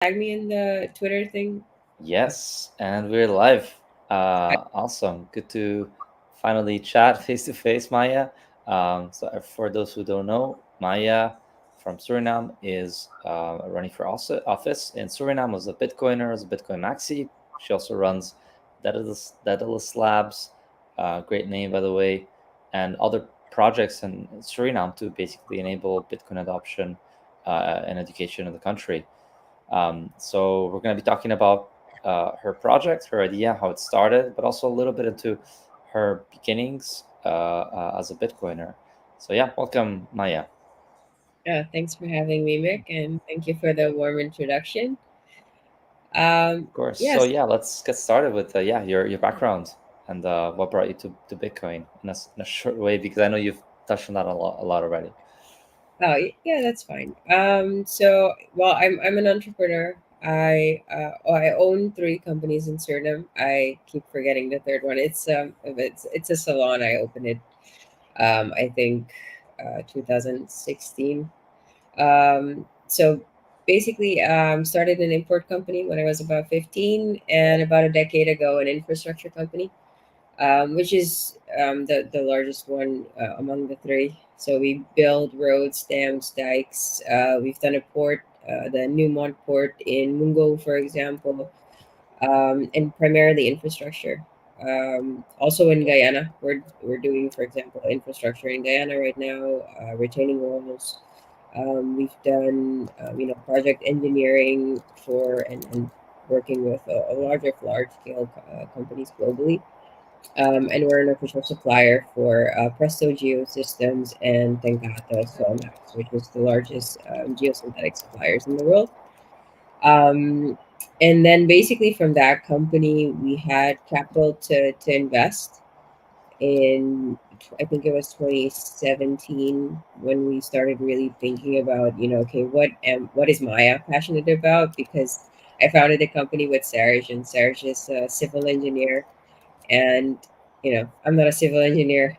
Tag me in the Twitter thing. Yes, and we're live. I, Awesome. Good to finally chat face to face, Maya. For those who don't know, Maya from Suriname is running for office in Suriname as a Bitcoiner, as a Bitcoin maxi. She also runs Daedalus Labs, great name by the way, and other projects in Suriname to basically enable Bitcoin adoption and education in the country. So we're going to be talking about her project, her idea, how it started, but also a little bit into her beginnings as a Bitcoiner. So yeah, welcome, Maya. thanks for having me, Mick, and thank you for the warm introduction. Of course. So Yes, yeah, let's get started with your background and what brought you to Bitcoin in a short way, because I know you've touched on that a lot already. yeah, that's fine. I'm an entrepreneur. I own three companies in Suriname. I keep forgetting the third one. It's a salon. I opened it. I think 2016. So basically, started an import company when I was about 15, and about a decade ago, an infrastructure company, which is the largest one among the three. So we build roads, dams, dikes. We've done a port, the Newmont port in Mungo, for example, and primarily infrastructure. Also in Guyana, we're doing, for example, infrastructure in Guyana right now, retaining walls. We've done, project engineering for and working with a lot of large scale companies globally. And we're an official supplier for Presto Geosystems and Tangata Solmax, which is the largest geosynthetic suppliers in the world. Um, and then basically from that company, we had capital to invest in, I think it was 2017 when we started really thinking about, okay, what is Maya passionate about? Because I founded a company with Sarge, and Sarge is a civil engineer, and I'm not a civil engineer.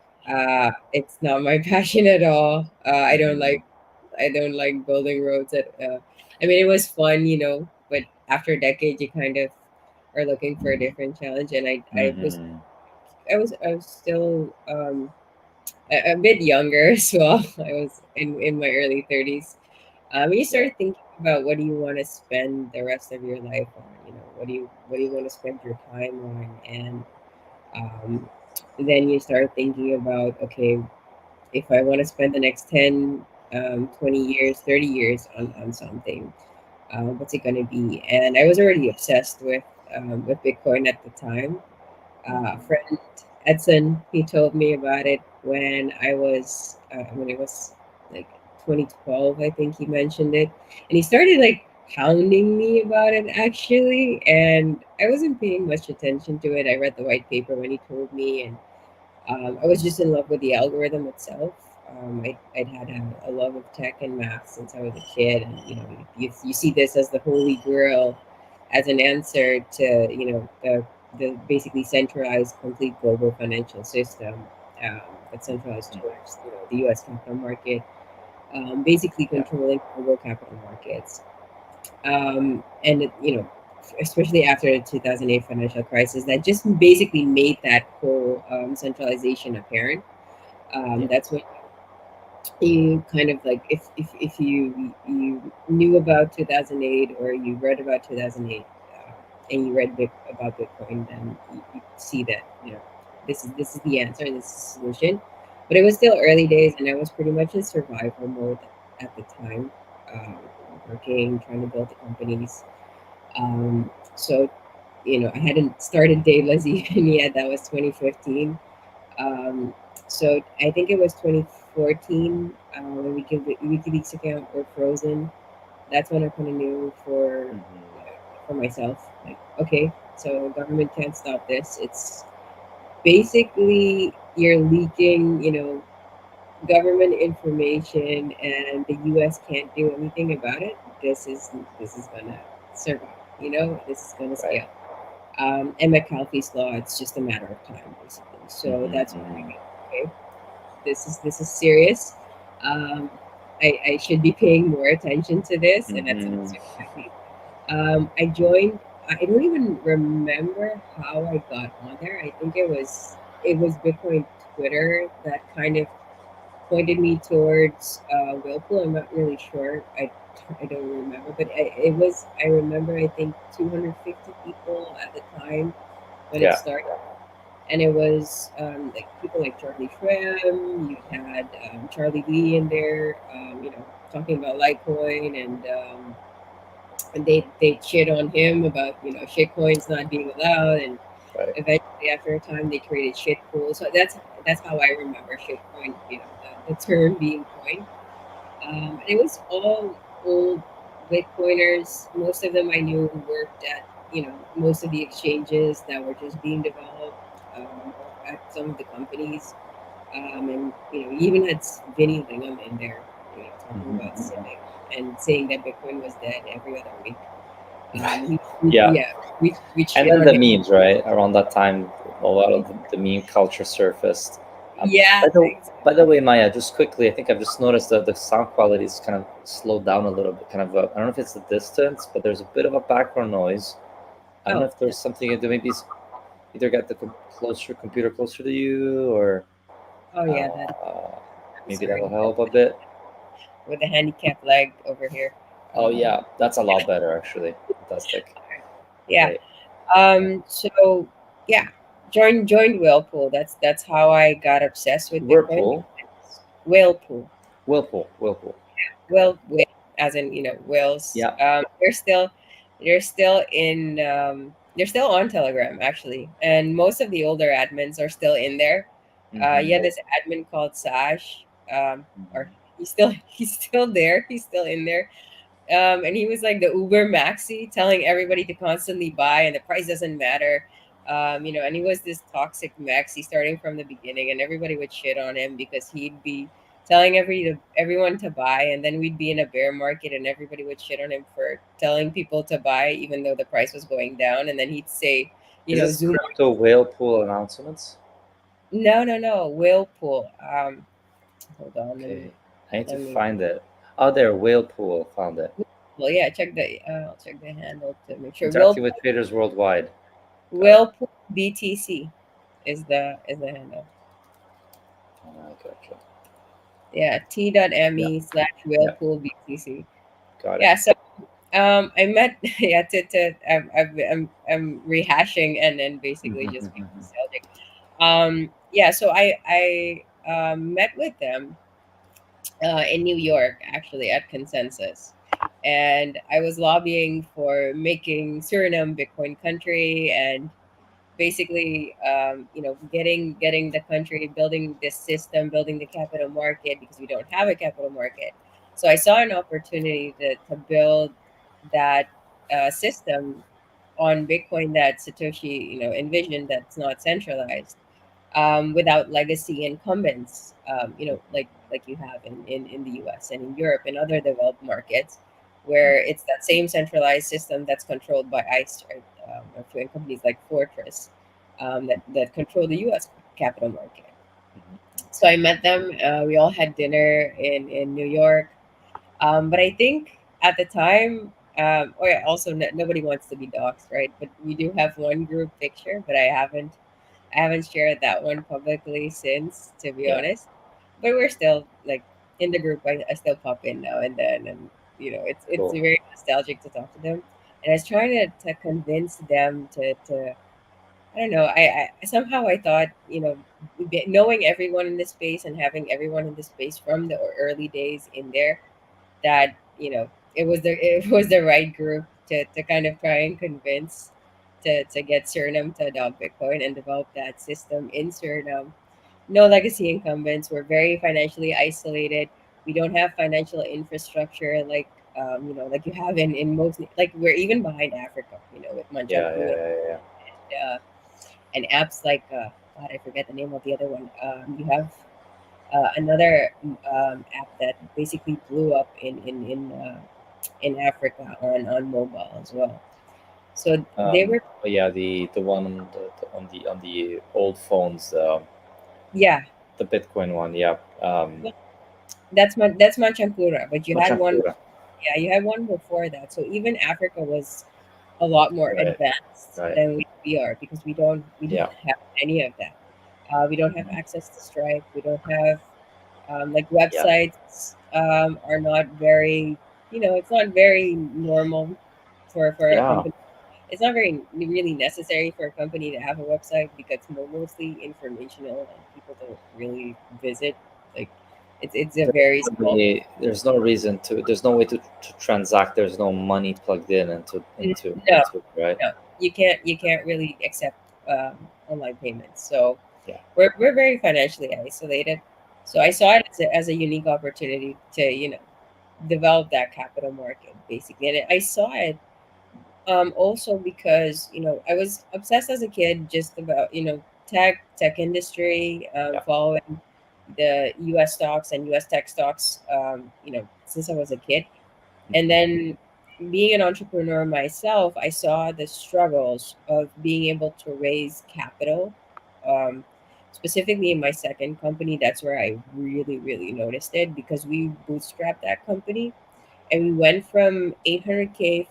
It's not my passion at all. I don't like building roads. I mean, it was fun, but after a decade, you kind of are looking for a different challenge. And I was Mm-hmm. I was still a bit younger as well. I was in my early 30s. You Yeah. start thinking about what do you want to spend the rest of your life on. What do you want to spend your time on, and um, then you start thinking about, okay, if I want to spend the next 10, 20 years, 30 years on something, what's it going to be? And I was already obsessed with Bitcoin at the time. A Mm-hmm. friend, Edson, he told me about it when it was like 2012, I think he mentioned it. And he started like hounding me about it actually. And I wasn't paying much attention to it. I read the white paper when he told me, and I was just in love with the algorithm itself. I'd had a love of tech and math since I was a kid, and you see this as the holy grail, as an answer to the basically centralized, complete global financial system that's centralized towards the U.S. capital market, basically Yeah. controlling global capital markets, and especially after the 2008 financial crisis, that just basically made that whole centralization apparent. Yeah. That's when you kind of like, if you knew about 2008, or you read about 2008, and you read about Bitcoin, then you see that this is the answer, this is the solution. But it was still early days, and I was pretty much in survival mode at the time, um, working, trying to build the companies. So I hadn't started Dayless even yet. That was 2015. Um, so I think it was 2014 when WikiLeaks account were frozen. That's when I kind of knew Mm-hmm. for myself, like, okay, so government can't stop this. It's basically you're leaking, government information, and the U.S. can't do anything about it. This is gonna survive. This is gonna Right. scale. And McAulife's law, it's just a matter of time, basically. So Mm-hmm. that's when I Mm-hmm. go, okay, this is serious. Um, I should be paying more attention to this, and that's when I Mm-hmm. started checking. I joined. I don't even remember how I got on there. I think it was Bitcoin Twitter that kind of pointed me towards Whirlpool. I'm not really sure. I don't remember, but it was. I remember. I think 250 people at the time when it Yeah, started, and it was like people like Charlie Shrem. You had Charlie Lee in there. Talking about Litecoin and they shit on him about shit coins not being allowed, and right. eventually after a time they created shit pool. So that's how I remember shit coin, the term being coined. And it was all old Bitcoiners. Most of them I knew who worked at most of the exchanges that were just being developed, or at some of the companies. And you even had Vinny Lingham in there, talking about Mhm. Civic and saying that Bitcoin was dead every other week. Yeah, Yeah, we and shit then on the him. memes, right? Around that time, a lot of the meme culture surfaced. Um, Yeah, by the by the exactly. way, Maya, just quickly, I think I've just noticed that the sound quality is kind of slowed down a little bit. Kind of, I don't know if it's the distance, but there's a bit of a background noise. I don't know Oh, if there's something to do. Maybe either get the computer closer to you, or oh yeah, that. uh, I'm maybe sorry. that'll help a bit. With the handicapped leg over here. Oh Um, yeah, that's a lot better actually. Fantastic. yeah. Great. So yeah, joined Whirlpool. That's how I got obsessed with Bitcoin. Whirlpool, Whirlpool. Whirlpool. Okay. Well, as in Wales. Yeah. They're still on Telegram actually, and most of the older admins are still in there. Hmm. Yeah, this admin called Sash, or Hmm. he's still there. He's still in there. And he was like the Uber Maxi, telling everybody to constantly buy, and the price doesn't matter. And he was this toxic Maxi starting from the beginning, and everybody would shit on him because he'd be telling everyone to buy, and then we'd be in a bear market, and everybody would shit on him for telling people to buy, even though the price was going down, and then he'd say, Is this Zoom. crypto whale pool announcements? No, no, no, Whirlpool. Hold on, Okay. I need to let me. find it. Oh, there, whale pool. Found it. Well, yeah, I'll check the handle to make sure. Interacting with traders worldwide. Got it. Whirlpool BTC is the handle. I gotcha. Yeah, Yeah. t.me slash Yeah. Whirlpool BTC. Got it. Yeah, so I met yeah I'm rehashing and then basically just being Mhm. nostalgic. Yeah, so I met with them in New York actually at Consensus. And I was lobbying for making Suriname Bitcoin country and basically getting the country, building this system, building the capital market because we don't have a capital market. So I saw an opportunity to build that system on Bitcoin that Satoshi envisioned, that's not centralized, without legacy incumbents, like you have in the US and in Europe and other developed markets, Mhm. where it's that same centralized system that's controlled by ICE, right? Or companies like Fortress, that control the US capital market. Mhm. So I met them. We all had dinner in New York. But I think at the time, oh yeah, also nobody wants to be doxxed, right? But we do have one group picture, but I haven't shared that one publicly since, to be Yeah. honest. But we're still like in the group. I still pop in now and then, and it's Cool. very nostalgic to talk to them. And I was trying to convince them to I don't know. I somehow I thought knowing everyone in this space and having everyone in this space from the early days in there, that it was the right group to kind of try and convince to get Suriname to adopt Bitcoin and develop that system in Suriname. No legacy incumbents. We're very financially isolated. We don't have financial infrastructure like you have in most, like we're even behind Africa. With Yeah. Yeah. Manchankura Yeah. Yeah. and apps like God, I forget the name of the other one. You have another app that basically blew up in Africa on mobile as well. So they were, Oh yeah, the one on the old phones, yeah, the Bitcoin one. Yeah. that's Manchankura, but you had one Machankura. Yeah, you had one before that. So even Africa was a lot more Right. advanced Right. than we are because we don't Yeah. have any of that. We don't have Mhm. access to Stripe. We don't have like Yeah. websites are not very, it's not very normal for a Yeah. company. It's not very really necessary for a company to have a website because it's mostly informational and people don't really visit. Like it's a very small. There's no reason to. There's no way to transact. There's no money plugged in No, into right. no, you can't really accept online payments. So Yeah. we're very financially isolated. So I saw it as a unique opportunity to develop that capital market basically, and I saw it also because I was obsessed as a kid just about tech industry, Yeah. following the U.S. stocks and U.S. tech stocks, since I was a kid. And Mhm. then being an entrepreneur myself, I saw the struggles of being able to raise capital. Um, Specifically in my second company, that's where I really, really noticed it because we bootstrapped that company and we went from 800K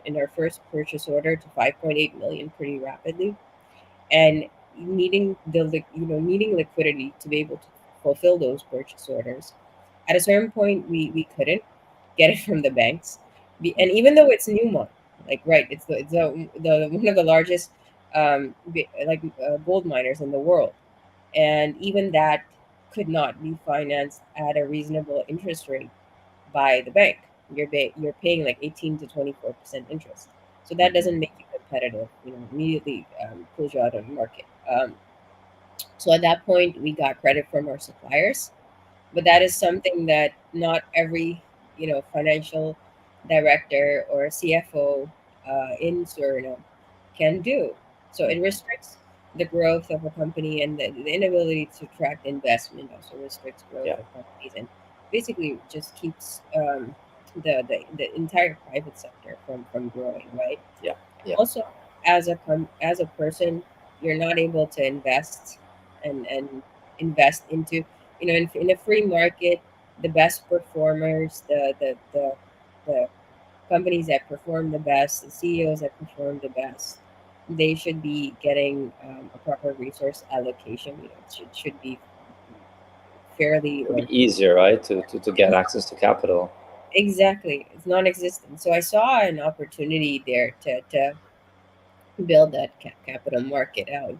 in our first purchase order to 5.8 million pretty rapidly, and needing liquidity to be able to fulfill those purchase orders. At a certain point, we couldn't get it from the banks, and even though it's Newmont, like right, it's the one of the largest gold miners in the world, and even that could not be financed at a reasonable interest rate by the bank. You're paying like 18 to 24% interest, so that Mhm. doesn't make you competitive. Immediately pulls you out of the market. So at that point, we got credit from our suppliers, but that is something that not every financial director or CFO in Suriname can do. So it Mhm. restricts the growth of a company, and the inability to attract investment also restricts growth Yeah. of companies, and basically just keeps the entire private sector from growing, right? Yeah. Yeah. Also, as a person, you're not able to and invest into in a free market. The best performers, the companies that perform the best, the CEOs that perform the best, they should be getting a proper resource allocation. It should be fairly It'll be or easier, right, to get access to capital. exactly, it's non-existent. So I saw an opportunity there to build that capital market out.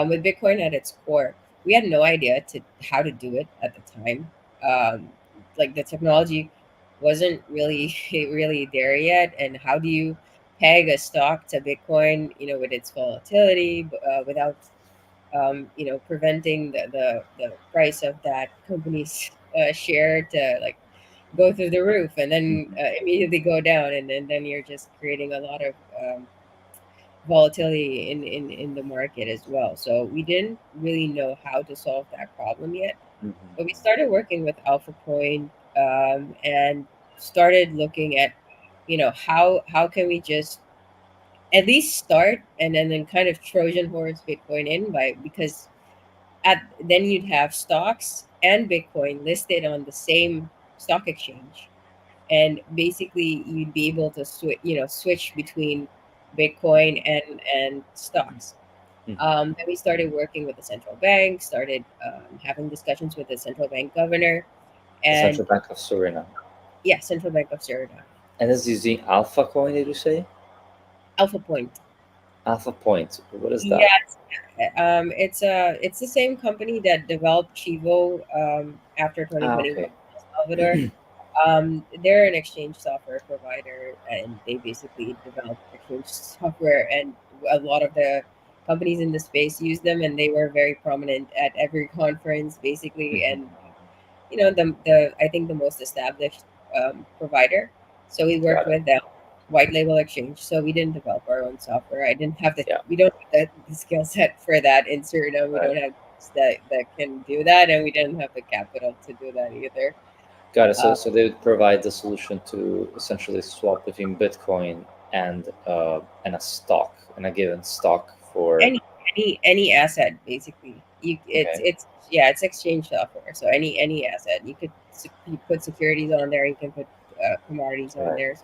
With Bitcoin at its core, we had no idea to how to do it at the time. Um, like the technology wasn't really really there yet, and how do you peg a stock to Bitcoin? With its volatility, without preventing the price of that company's share to like go through the roof and then Mhm. immediately go down, and then you're just creating a lot of volatility in the market as well. So we didn't really know how to solve that problem yet. Mhm. But we started working with Alpha Point, and started looking at, how can we just at least start, and then kind of Trojan horse Bitcoin in by because at then you'd have stocks and Bitcoin listed on the same stock exchange, and basically you'd be able to switch between Bitcoin and stocks. Mhm. Then we started working with the central bank, started having discussions with the central bank governor, The and Central Bank of Suriname. yeah, Central Bank of Suriname, And this is using Alpha Coin, did you say? Alpha Point. Alpha Point. What is that? Yeah, it's the same company that developed Chivo after Ah, 2021 okay. in El Salvador. They're an exchange software provider, and they basically develop exchange software, and a lot of the companies in the space use them, and they were very prominent at every conference, basically. Mhm. And the I think the most established provider. So we worked Got it. with them, white label exchange. So we didn't develop our own software. I didn't have the Yeah. we don't have the skill set for that in Suriname. We Right. don't have that can do that, and we didn't have the capital to do that either. Got it. So, Uh, so they would provide the solution to essentially swap between Bitcoin and a stock and a given stock for. any any asset basically. It's Okay. it's yeah, it's exchange software. So any asset you put securities on there. You can put commodities on Right. there,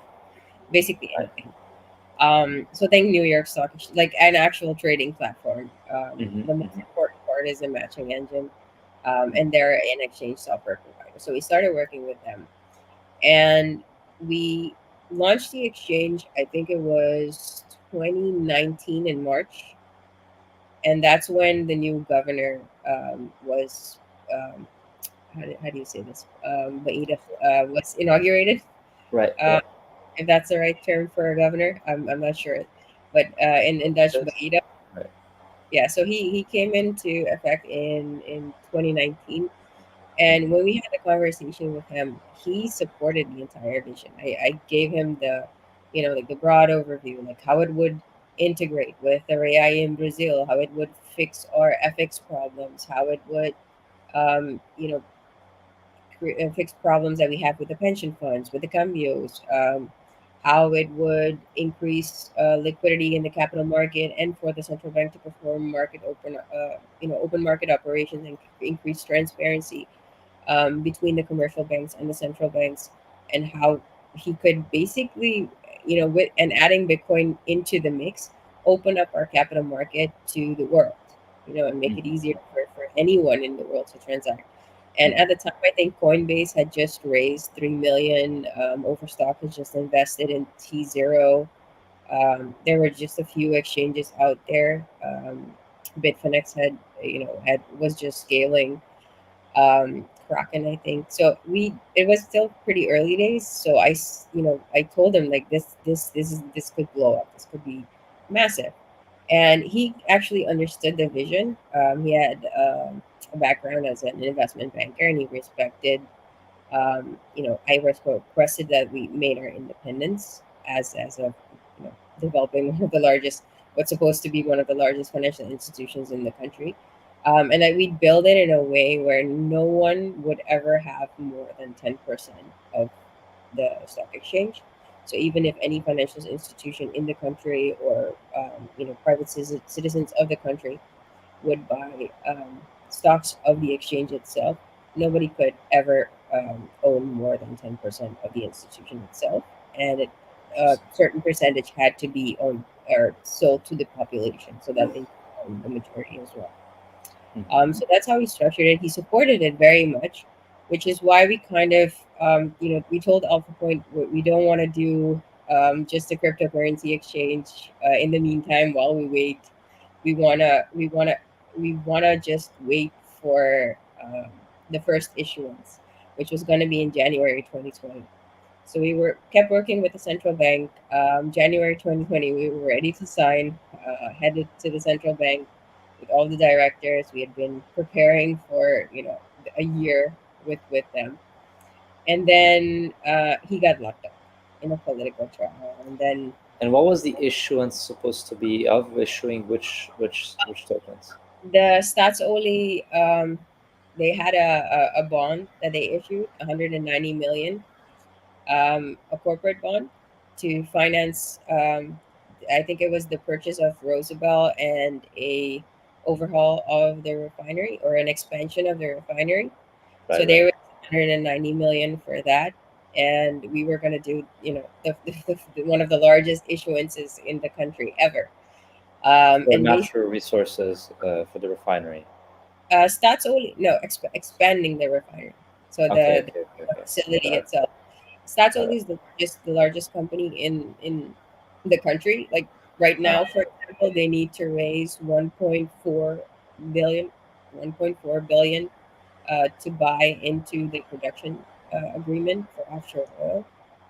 basically Right. anything. So think New York Stock Exchange, like an actual trading platform. Mm-hmm, The most mm-hmm, important part is a matching engine, mm-hmm. and they're an exchange software provider. So we started working with them, and we launched the exchange. I think it was 2019 in March, and that's when the new governor was. Um, how do you say this? Baida was inaugurated. Right. Uh, Right. if that's the right term for a governor, I'm not sure, but in It Dutch, is. Baida. Right. Yeah, so he came into effect in 2019, and when we had the conversation with him, he supported the entire vision. I gave him the, like the broad overview, like how it would integrate with the real in Brazil, how it would fix our FX problems, how it would, um, you know, fix problems that we have with the pension funds, with the cambios, how it would increase liquidity in the capital market, and for the central bank to perform open market operations and increase transparency between the commercial banks and the central banks, and how he could basically, with and adding Bitcoin into the mix, open up our capital market to the world, and make it Mm-hmm, easier for anyone in the world to transact. And mm-hmm. at the time, I think Coinbase had just raised 3 million. Overstock has just invested in T0. There were just a few exchanges out there. Bitfinex had was just scaling, Kraken, I think. So it was still pretty early days. So I told him like this could blow up. This could be massive. And he actually understood the vision. He had a background as an investment banker, and he respected, I requested that we made our independence as a, developing one of the largest, what's supposed to be one of the largest financial institutions in the country, and that we build it in a way where no one would ever have more than 10% of the stock exchange. So even if any financial institution in the country, or private citizens of the country would buy stocks of the exchange itself, nobody could ever own more than 10% of the institution itself, and a certain percentage had to be owned or sold to the population so that they could own the majority as well. Mm-hmm. So that's how he structured it. He supported it very much, which is why we kind of, we told Alpha Point we don't want to do just a cryptocurrency exchange in the meantime while we wait. We wanna just wait for the first issuance, which was going to be in January 2020. So we were kept working with the central bank. January 2020, we were ready to sign. Headed to the central bank with all the directors. We had been preparing for a year with them, and then he got locked up in a political trial, and then And what was the issuance supposed to be of issuing which tokens? the stats only, they had a bond that they issued, 190 million, a corporate bond to finance, I think it was the purchase of Rosabelle and a overhaul of the refinery, or an expansion of the refinery. So Right. they Right. were 190 million for that, and we were going to do, one of the largest issuances in the country ever. For And basically, natural resources for the refinery. Stats only, no, expanding the refinery. So Okay. the Okay. Okay. Okay. facility Got it. itself. Stats Got only it. is the largest company in the country. Like right Uh, now, for example, they need to raise 1.4 billion, 1.4 billion, to buy into the production agreement for offshore oil.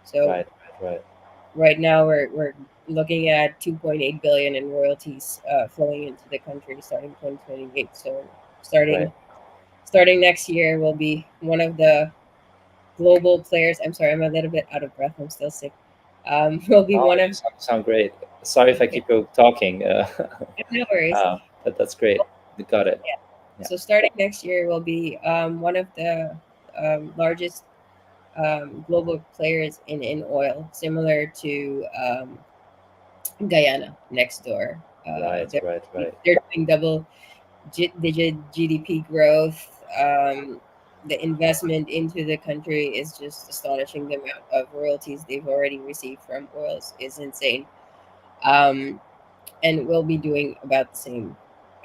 So right. Right. Right. right now we're looking at 2.8 billion in royalties flowing into the country starting 2028. So Right. starting starting next year, will be one of the global players. I'm sorry, I'm a little bit out of breath. I'm still sick. Will be Oh, one you of, sound great. Sorry if I yeah, keep you talking. no worries. That's great. You got it. Yeah. Yeah. So starting next year, will be one of the largest global players in oil, similar to Guyana next door. Right. They're, Right. Right. they're doing double digit GDP growth. the investment into the country is just astonishing. The amount of royalties they've already received from oils is insane. Um, and we'll be doing about the same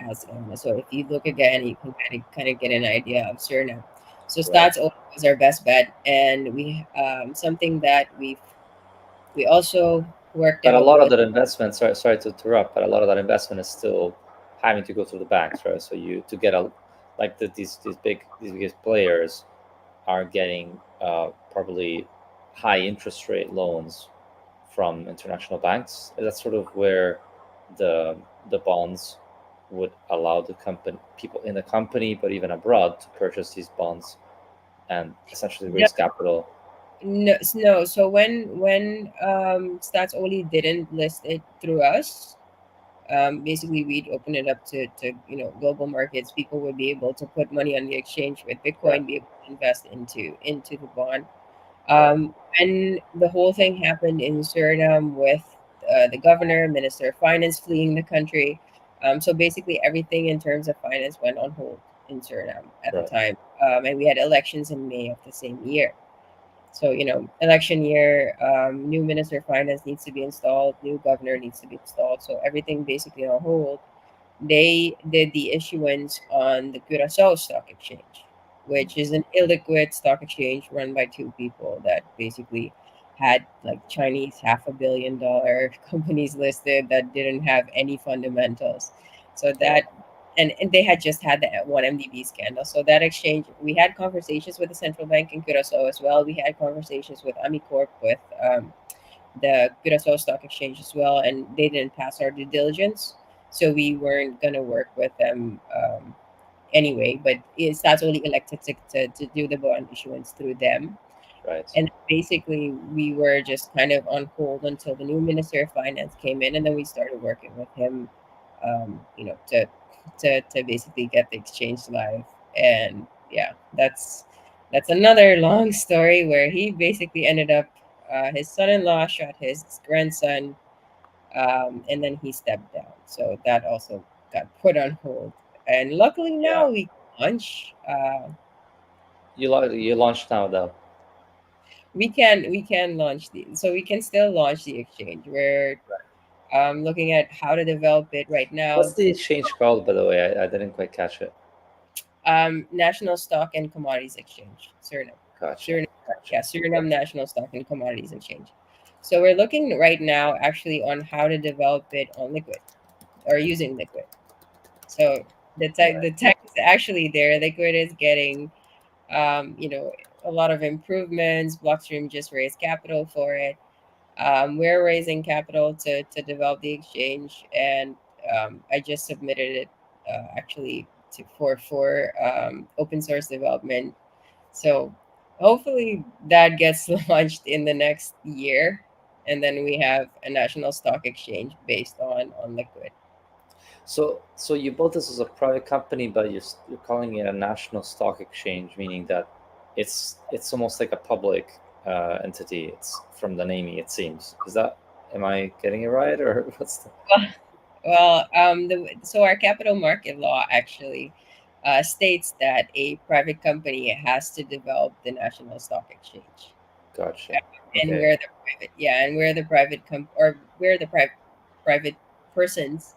as Ghana. So if you look again, you can kind of get an idea of Suriname. So Right. Stats was our best bet, and we something that we also worked But a out lot of with. that investment, sorry to interrupt, but a lot of that investment is still having to go through the banks, right? So you to get a like these biggest players are getting probably high interest rate loans from international banks. That's sort of where the the bonds would allow the company people in the company, but even abroad, to purchase these bonds and essentially No, raise capital. no. So when Stats only didn't list it through us, basically we'd open it up to global markets. People would be able to put money on the exchange with Right, Bitcoin, be able to invest into the bond. right, And the whole thing happened in Suriname with the governor, minister of finance fleeing the country. So basically, everything in terms of finance went on hold in Suriname at the right, time. And we had elections in May of the same year. So, election year, new minister of finance needs to be installed, new governor needs to be installed. So everything basically on hold. They did the issuance on the Curacao Stock Exchange, mm, which is an illiquid stock exchange run by two people that basically had like Chinese $500 million companies listed that didn't have any fundamentals. So right, and they had just had the one MDB scandal. So that exchange, we had conversations with the central bank in Curacao as well. We had conversations with Amicorp, with the Curacao Stock Exchange as well, and they didn't pass our due diligence, so we weren't gonna work with them anyway. But it's that's only elected to do the bond issuance through them, right. and basically we were just kind of on hold until the new minister of finance came in, and then we started working with him, to basically get the exchange live. And yeah, that's another long story where he basically ended up, his son-in-law shot his grandson, and then he stepped down, so that also got put on hold. And luckily Yeah, now we launch, you launched now though. we can launch so we can still launch the exchange. We're looking at how to develop it right now. What's the exchange called, by the way? I didn't quite catch it. National Stock and Commodities Exchange, Suriname. Gotcha, Suriname, gotcha. yeah, Suriname National Stock and Commodities Exchange. So we're looking right now actually on how to develop it on Liquid or using Liquid. So Right, the tech is actually there. Liquid is getting a lot of improvements. Blockstream just raised capital for it. We're raising capital to develop the exchange, and I just submitted it actually for open source development. So hopefully that gets launched in the next year, and then we have a national stock exchange based on Liquid. so you built this as a private company, but you're calling it a national stock exchange, meaning that it's almost like a public entity. It's from the naming, it seems. Is that, am I getting it right, or what's the? So our capital market law actually states that a private company has to develop the national stock exchange, Gotcha. and Okay, we're the private, yeah, and we're the or we're the private persons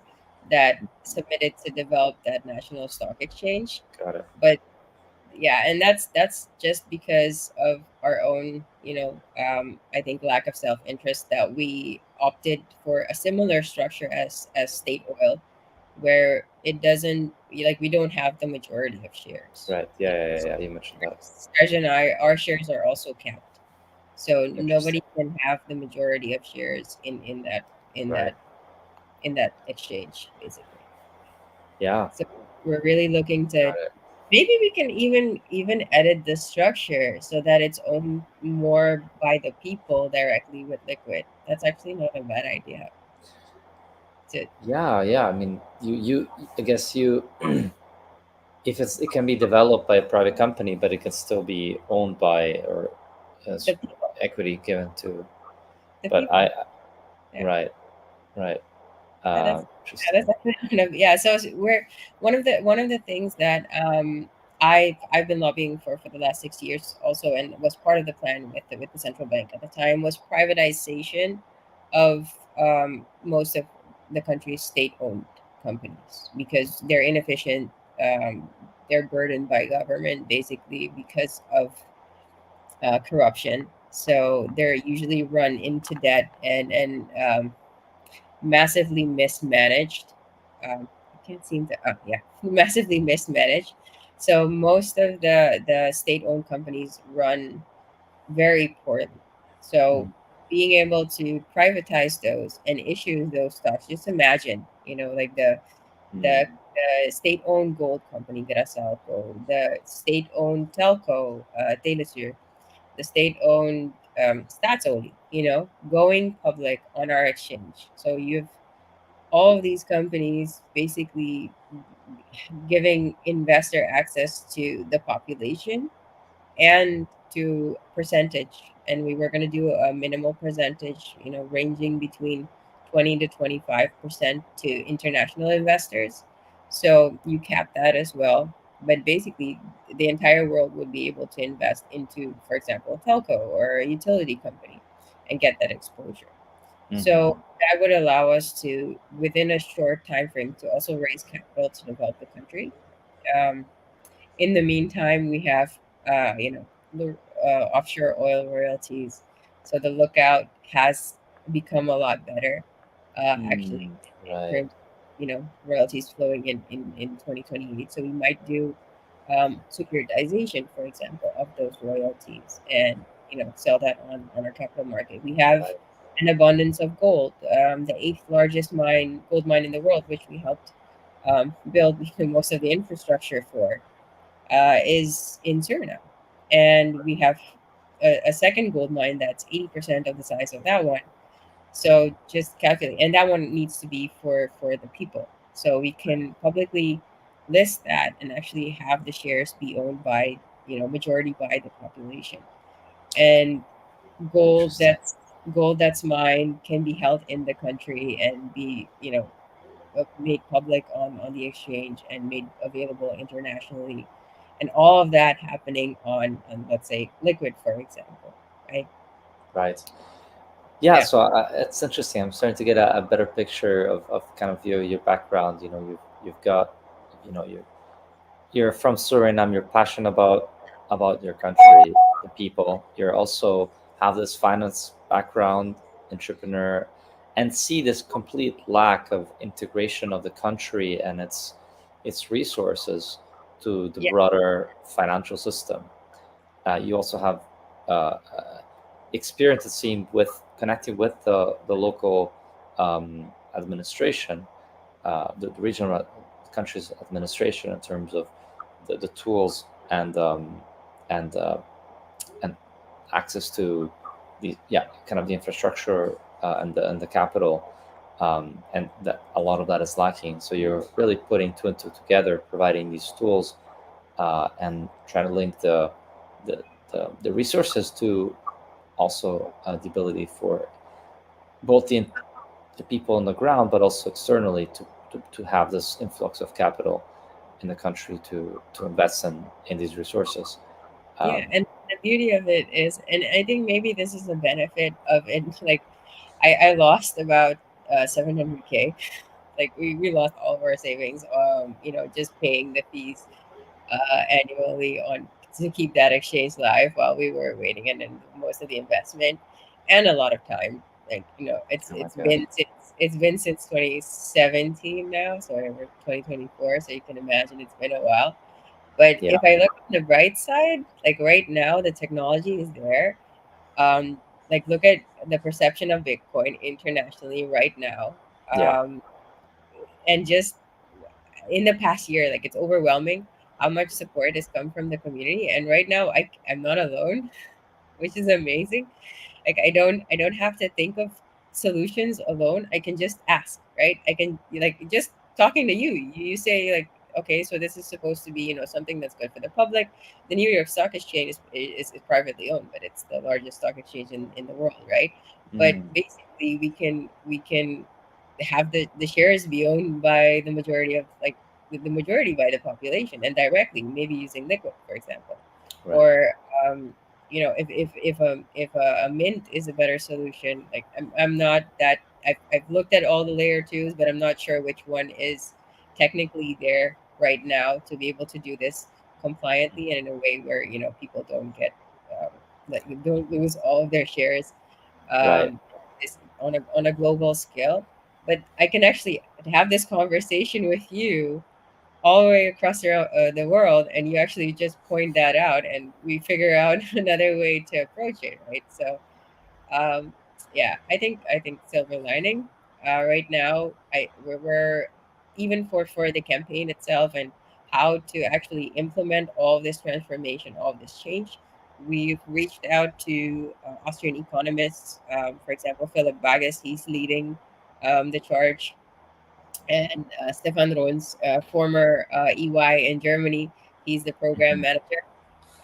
that submitted to develop that national stock exchange. got it. But yeah, and that's just because of our own, I think, lack of self-interest, that we opted for a similar structure as state oil, where it doesn't, like, we don't have the majority of shares. Right. Yeah, yeah, yeah, yeah. You mentioned that. Serge and I, our shares are also capped, so Interesting. nobody can have the majority of shares in Right. that in that exchange, basically. Yeah. So we're really looking to, Got it. maybe we can even edit the structure so that it's owned more by the people directly with Liquid. That's actually not a bad idea. To Yeah, yeah. I mean, I guess you, if it can be developed by a private company, but it can still be owned by, or the as people, equity given to. the But people. Yeah, right, right. yeah, that's Interesting. actually kind of, yeah. So we're one of the things that I've been lobbying for the last 6 years also, and was part of the plan with the central bank at the time was privatization of most of the country's state-owned companies because they're inefficient. Um, they're burdened by government basically because of corruption. So they're usually run into debt and massively mismanaged. I can't seem to. Oh yeah, massively mismanaged. So most of the state-owned companies run very poorly. So Mm, being able to privatize those and issue those stocks, just imagine, like the mm, the state-owned gold company Grasalco, the state-owned telco Telesur, the state-owned Statsoli, going public on our exchange. So you've all of these companies basically giving investor access to the population and to percentage, and we were going to do a minimal percentage, ranging between 20 to 25% to international investors. So you cap that as well, but basically the entire world would be able to invest into, for example, a telco or a utility company and get that exposure. So mhm, that would allow us to, within a short time frame, to also raise capital to develop the country. um, in the meantime, we have, the offshore oil royalties. So the lookout has become a lot better, actually, mm, in right, terms of, royalties flowing in 2028. So we might do securitization, for example, of those royalties and, sell that on our capital market. We have right, an abundance of gold, the eighth largest gold mine in the world, which we helped build most of the infrastructure for, is in Suriname. And we have a second gold mine that's 80% of the size of that one. So just calculate. And that one needs to be for the people. So we can publicly list that and actually have the shares be owned by, majority by the population. And gold interesting, that's gold that's mined can be held in the country and be, made public on the exchange and made available internationally, and all of that happening on, let's say, liquid, for example, right? right. Yeah, Yeah, so it's interesting. I'm starting to get a better picture of kind of your background. You've got, you're from Suriname. You're passionate about your country, the people. You're also have this finance background, entrepreneur, and see this complete lack of integration of the country and its resources to the yeah, broader financial system. You also have experience, it seemed, with connecting with the local administration, the regional country's administration, in terms of the tools and and access to the, yeah, kind of the infrastructure and the capital, and that a lot of that is lacking. So you're really putting two and two together, providing these tools, and trying to link the the resources to also the ability for both the people on the ground, but also externally to have this influx of capital in the country to invest in these resources. yeah. Um, And the beauty of it is, and I think maybe this is the benefit of it, like I lost about 700K. Like we lost all of our savings, just paying the fees annually on to keep that exchange live while we were waiting, and then most of the investment and a lot of time. Like, it's oh my it's god! been since it's been since 2017 now, so we're 2024. So you can imagine it's been a while. But Yeah, if I look on the bright side, like right now, the technology is there. Um, like look at the perception of Bitcoin internationally right now. yeah, Um, and just in the past year, like it's overwhelming how much support has come from the community. And right now, I'm not alone, which is amazing. Like I don't have to think of solutions alone. I can just ask, right? I can, like, just talking to you say, like, okay, so this is supposed to be, something that's good for the public. The New York Stock Exchange is privately owned, but it's the largest stock exchange in the world, right? But mm, basically we can have the shares be owned by the majority of, like, the majority by the population and directly, maybe using liquid, for example, Right. or um, if a mint is a better solution. Like I'm not that I've looked at all the layer twos, but I'm not sure which one is technically there right now to be able to do this compliantly and in a way where people don't get like don't lose all of their shares Right. this on a global scale. But I can actually have this conversation with you all the way across the world, and you actually just point that out, and we figure out another way to approach it, right? So um, yeah, I think silver lining. Right now, we're even for the campaign itself and how to actually implement all of this transformation, all of this change. We've reached out to Austrian economists, for example, Philip Bagas. He's leading the charge, and Stefan Rons, former EY in Germany. He's the program Mhm. manager,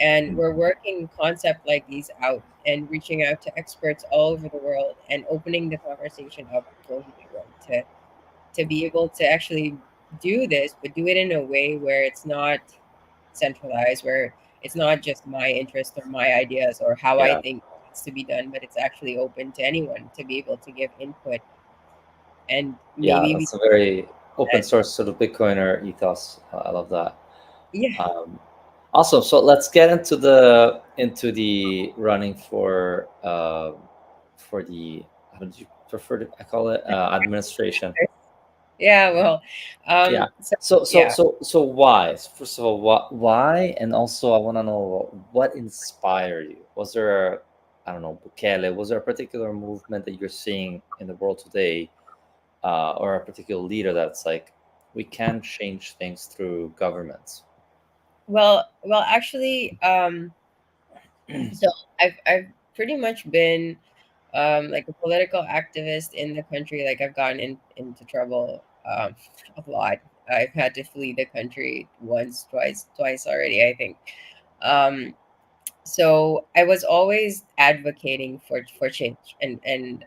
and we're Mhm. working concept like these out and reaching out to experts all over the world and opening the conversation up globally, right? To be able to actually do this, but do it in a way where it's not centralized, where it's not just my interest or my ideas or how I Yeah. think it needs to be done, but it's actually open to anyone to be able to give input, and Yeah, maybe we that's a very open that source sort of Bitcoiner ethos. I love that. yeah. Um, Awesome. So let's get into the running for the, how did you prefer to I call it, administration? Yeah, well, Yeah. so So yeah. so so why? First of all, why? And also, I want to know what inspired you. Was there a, I don't know, Bukele? Was there a particular movement that you're seeing in the world today, or a particular leader that's like, we can change things through governments? Well, actually, so I've pretty much been like a political activist in the country. Like I've gotten into trouble a lot. I've had to flee the country once, twice already, I think. Um, so I was always advocating for change and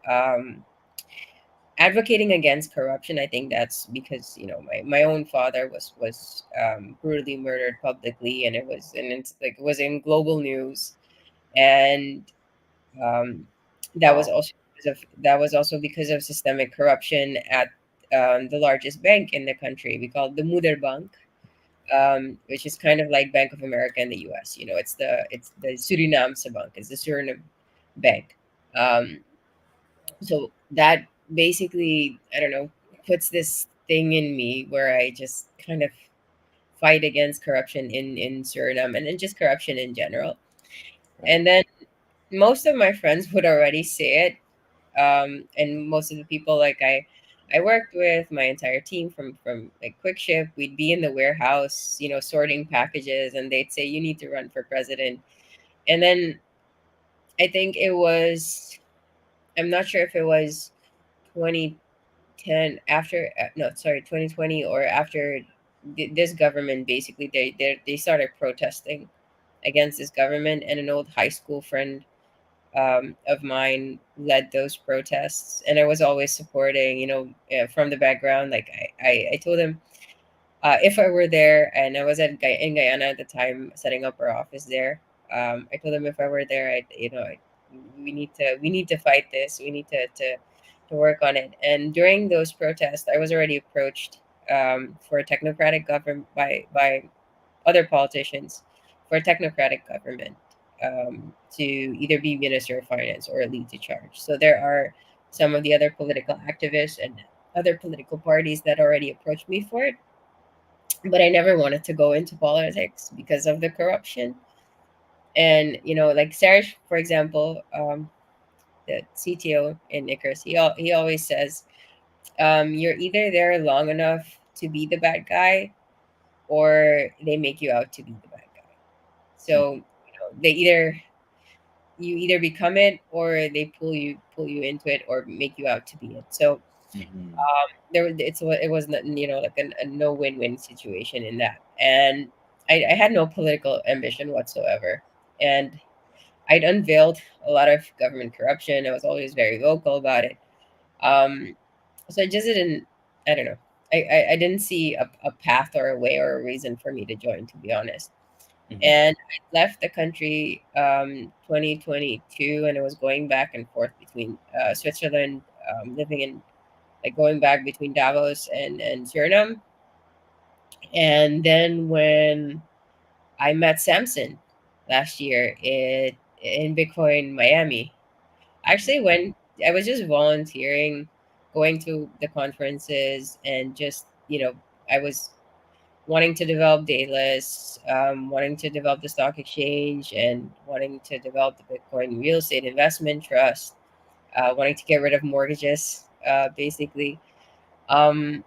advocating against corruption. I think that's because my own father was brutally murdered publicly, and it's like it was in global news, and um, Wow. that was also because of systemic corruption at the largest bank in the country. We call it the Muder Bank, which is kind of like Bank of America in the U.S. It's the Suriname Bank. It's the Suriname bank. Um, so that basically, I don't know, puts this thing in me where I just kind of fight against corruption in Suriname and just corruption in general. Right. And then most of my friends would already say it, and most of the people like I worked with, my entire team from like Quick Ship, we'd be in the warehouse, sorting packages, and they'd say you need to run for president. And then I think it was, I'm not sure if it was 2010 after no, sorry, 2020, or after this government. Basically they started protesting against this government, and an old high school friend of mine led those protests, and I was always supporting, from the background. Like I told him, if I were there, and I was in Guyana at the time, setting up our office there. I told him if I were there, we need to fight this. We need to work on it. And during those protests, I was already approached for a technocratic government by other politicians for a technocratic government, to either be minister of finance or lead to charge. So there are some of the other political activists and other political parties that already approached me for it, but I never wanted to go into politics because of the corruption. And like Serge, for example, the CTO in Icarus, he always says, "You're either there long enough to be the bad guy, or they make you out to be the bad guy." So they either you either become it, or they pull you into it, or make you out to be it. So Hmm. it was not, like a no win-win situation in that. And I had no political ambition whatsoever, and I'd unveiled a lot of government corruption. I was always very vocal about it. um so I just didn't, I don't know, I didn't see a path or a way or a reason for me to join, to be honest. Hmm. And I left the country 2022, and I was going back and forth between Switzerland, living in like going back between Davos and Suriname. And then when I met Samson last year in Bitcoin Miami, I actually went. I was just volunteering, going to the conferences, and just I was wanting to develop lists, wanting to develop the stock exchange, and wanting to develop the Bitcoin real estate investment trust, wanting to get rid of mortgages, basically. Um,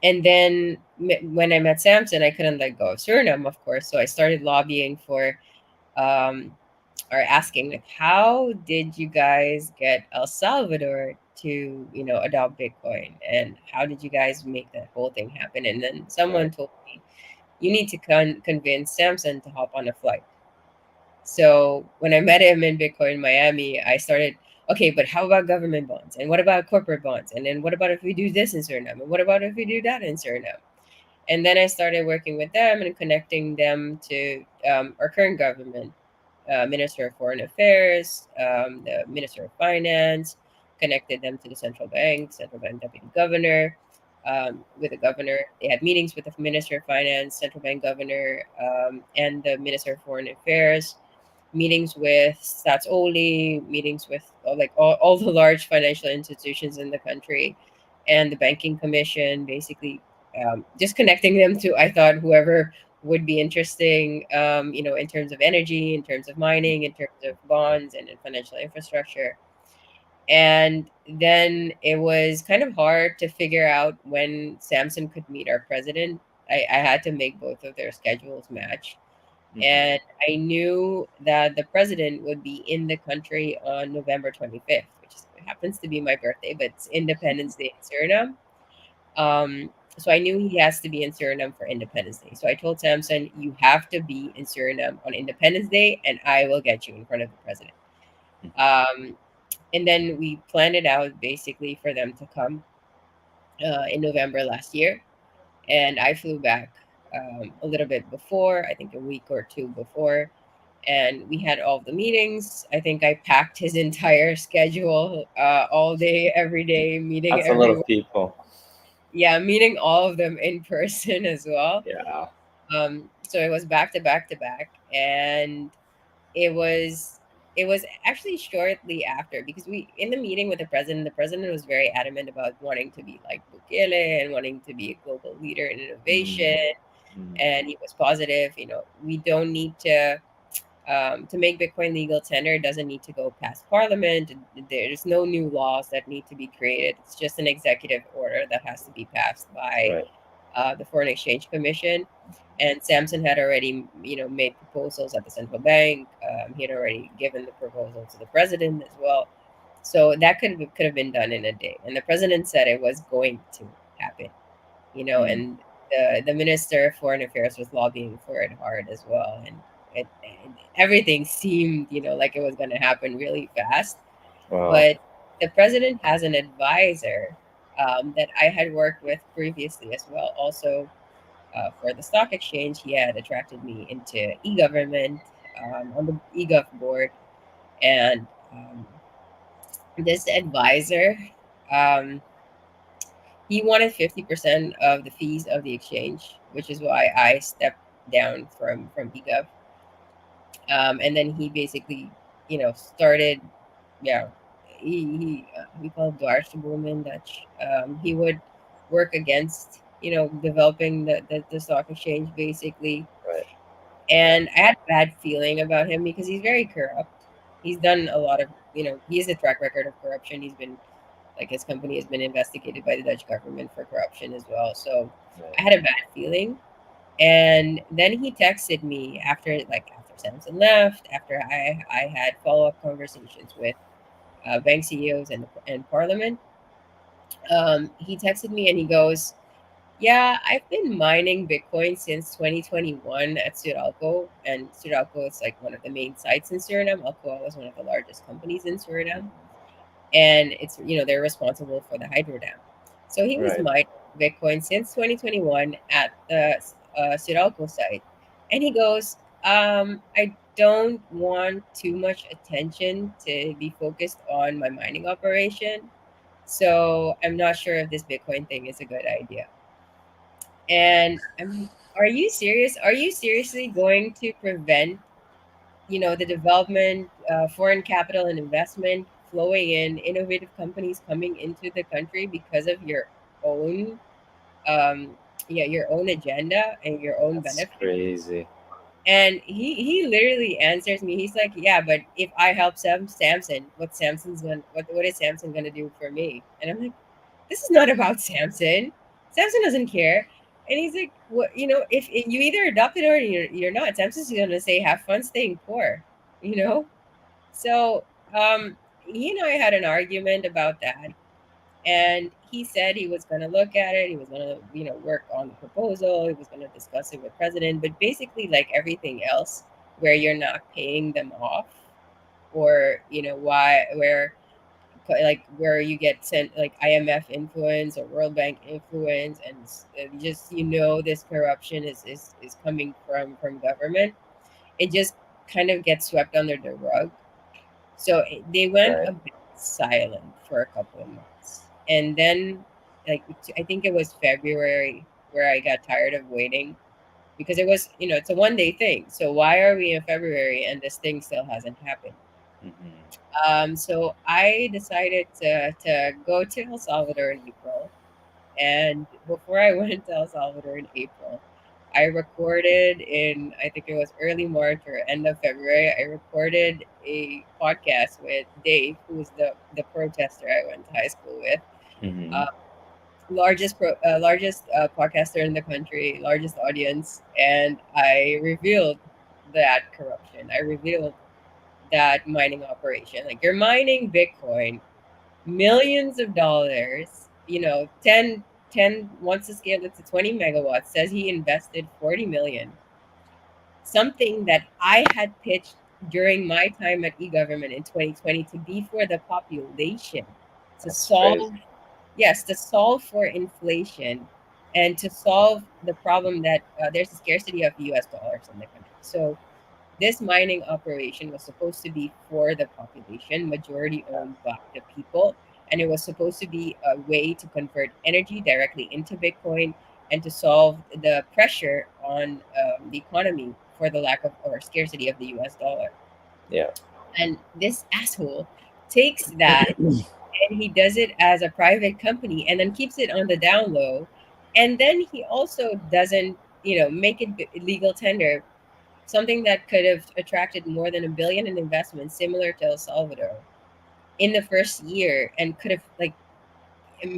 and then when I met Samson, I couldn't let go of Suriname, of course. So I started lobbying for, um, or asking, like, how did you guys get El Salvador to, adopt Bitcoin? And how did you guys make that whole thing happen? And then someone Right. told me, you need to convince Samson to hop on a flight. So when I met him in Bitcoin Miami, I started, okay, but how about government bonds? And what about corporate bonds? And then what about if we do this in Suriname? And what about if we do that in Suriname? And then I started working with them and connecting them to our current government, Minister of Foreign Affairs, the Minister of Finance, connected them to the central bank deputy governor. With the governor, they had meetings with the Minister of Finance, central bank governor, and the Minister of Foreign Affairs, meetings with Statsoli, meetings with all the large financial institutions in the country, and the banking commission. Basically, just connecting them to, I thought, whoever would be interesting, in terms of energy, in terms of mining, in terms of bonds, and in financial infrastructure. And then it was kind of hard to figure out when Samson could meet our president. I had to make both of their schedules match, Hmm. and I knew that the president would be in the country on November 25th, happens to be my birthday, but it's Independence Day in Suriname. So I knew he has to be in Suriname for Independence Day. So I told Samson, you have to be in Suriname on Independence Day, and I will get you in front of the president. Um, and then we planned it out basically for them to come in November last year. And I flew back a little bit before, I think a week or two before, and we had all the meetings. I think I packed his entire schedule, all day, every day, meeting That's a lot everyone. of people. Yeah, meeting all of them in person as well. Yeah. So it was back to back to back, and it was it was actually shortly after, because we in the meeting with the president was very adamant about wanting to be like Bukele and wanting to be a global leader in Mm. innovation, Mm. and he was positive. We don't need to make Bitcoin legal tender. It doesn't need to go past Parliament. There's no new laws that need to be created. It's just an executive order that has to be passed by Right. the Foreign Exchange Commission. And Samson had already, made proposals at the central bank. He had already given the proposal to the president as well. So that could have been done in a day. And the president said it was going to happen. Mm. And the Minister of Foreign Affairs was lobbying for it hard as well. And everything seemed, like it was going to happen really fast. Wow. But the president has an advisor that I had worked with previously as well. Also, for the stock exchange, he had attracted me into e-government, on the e-gov board, and this advisor, um, he wanted 50% of the fees of the exchange, which is why I stepped down from eGov. And then he basically, started, yeah, we call it dwarsboom in Dutch. He would work against, developing the stock exchange basically. Right. And I had a bad feeling about him because he's very corrupt. He's done a lot of, he has a track record of corruption. He's been, like, his company has been investigated by the Dutch government for corruption as well. So Right. I had a bad feeling. And then he texted me after Samson left, after I had follow up conversations with bank CEOs and Parliament. He texted me and he goes, "Yeah, I've been mining Bitcoin since 2021 at Suralco, and Suralco is like one of the main sites in Suriname. Alcoa was one of the largest companies in Suriname, and it's they're responsible for the hydro dam. So he was Right. mining." Bitcoin since 2021 at the Siralco site. And he goes, I don't want too much attention to be focused on my mining operation. So I'm not sure if this Bitcoin thing is a good idea. And I'm like, are you serious? Are you seriously going to prevent, the development, foreign capital and investment flowing in, innovative companies coming into the country because of your own, um, yeah, your own agenda and your own That's benefit? crazy. And he literally answers me. He's like, "Yeah, but if I help Samson, what is Samson gonna do for me?" And I'm like, "This is not about Samson. Samson doesn't care." And he's like, "What? If you either adopt it or you're not. Samson's gonna say, 'Have fun staying poor,' you know." So he and I had an argument about that, and he said he was going to look at it. He was going to work on the proposal. He was going to discuss it with president. But basically, like everything else, where you're not paying them off, or why where like where you get sent like IMF influence or World Bank influence, and just this corruption is coming from government. It just kind of gets swept under the rug. So they went Right. a bit silent for a couple of months. And then, like, I think it was February where I got tired of waiting because it's a 1 day thing. So why are we in February and this thing still hasn't happened? Hmm. So I decided to go to El Salvador in April. And before I went to El Salvador in April, I recorded I think it was early March or end of February, I recorded a podcast with Dave, who was the protester I went to high school with. Hmm. Uh, largest podcaster in the country, largest audience. And I revealed that corruption. I revealed that mining operation. Like, you're mining Bitcoin, millions of dollars, 10 wants to scale it to 20 megawatts, says he invested 40 million, something that I had pitched during my time at e-government in 2020 to be for the population, to That's crazy. solve, yes, to solve for inflation, and to solve the problem that there's a scarcity of US dollars in the country. So this mining operation was supposed to be for the population, majority owned by the people, and it was supposed to be a way to convert energy directly into Bitcoin and to solve the pressure on the economy for the lack of or scarcity of the US dollar. Yeah. And this asshole takes that and he does it as a private company and then keeps it on the down low. And then he also doesn't, make it legal tender, something that could have attracted more than 1 billion in investment, similar to El Salvador, in the first year, and could have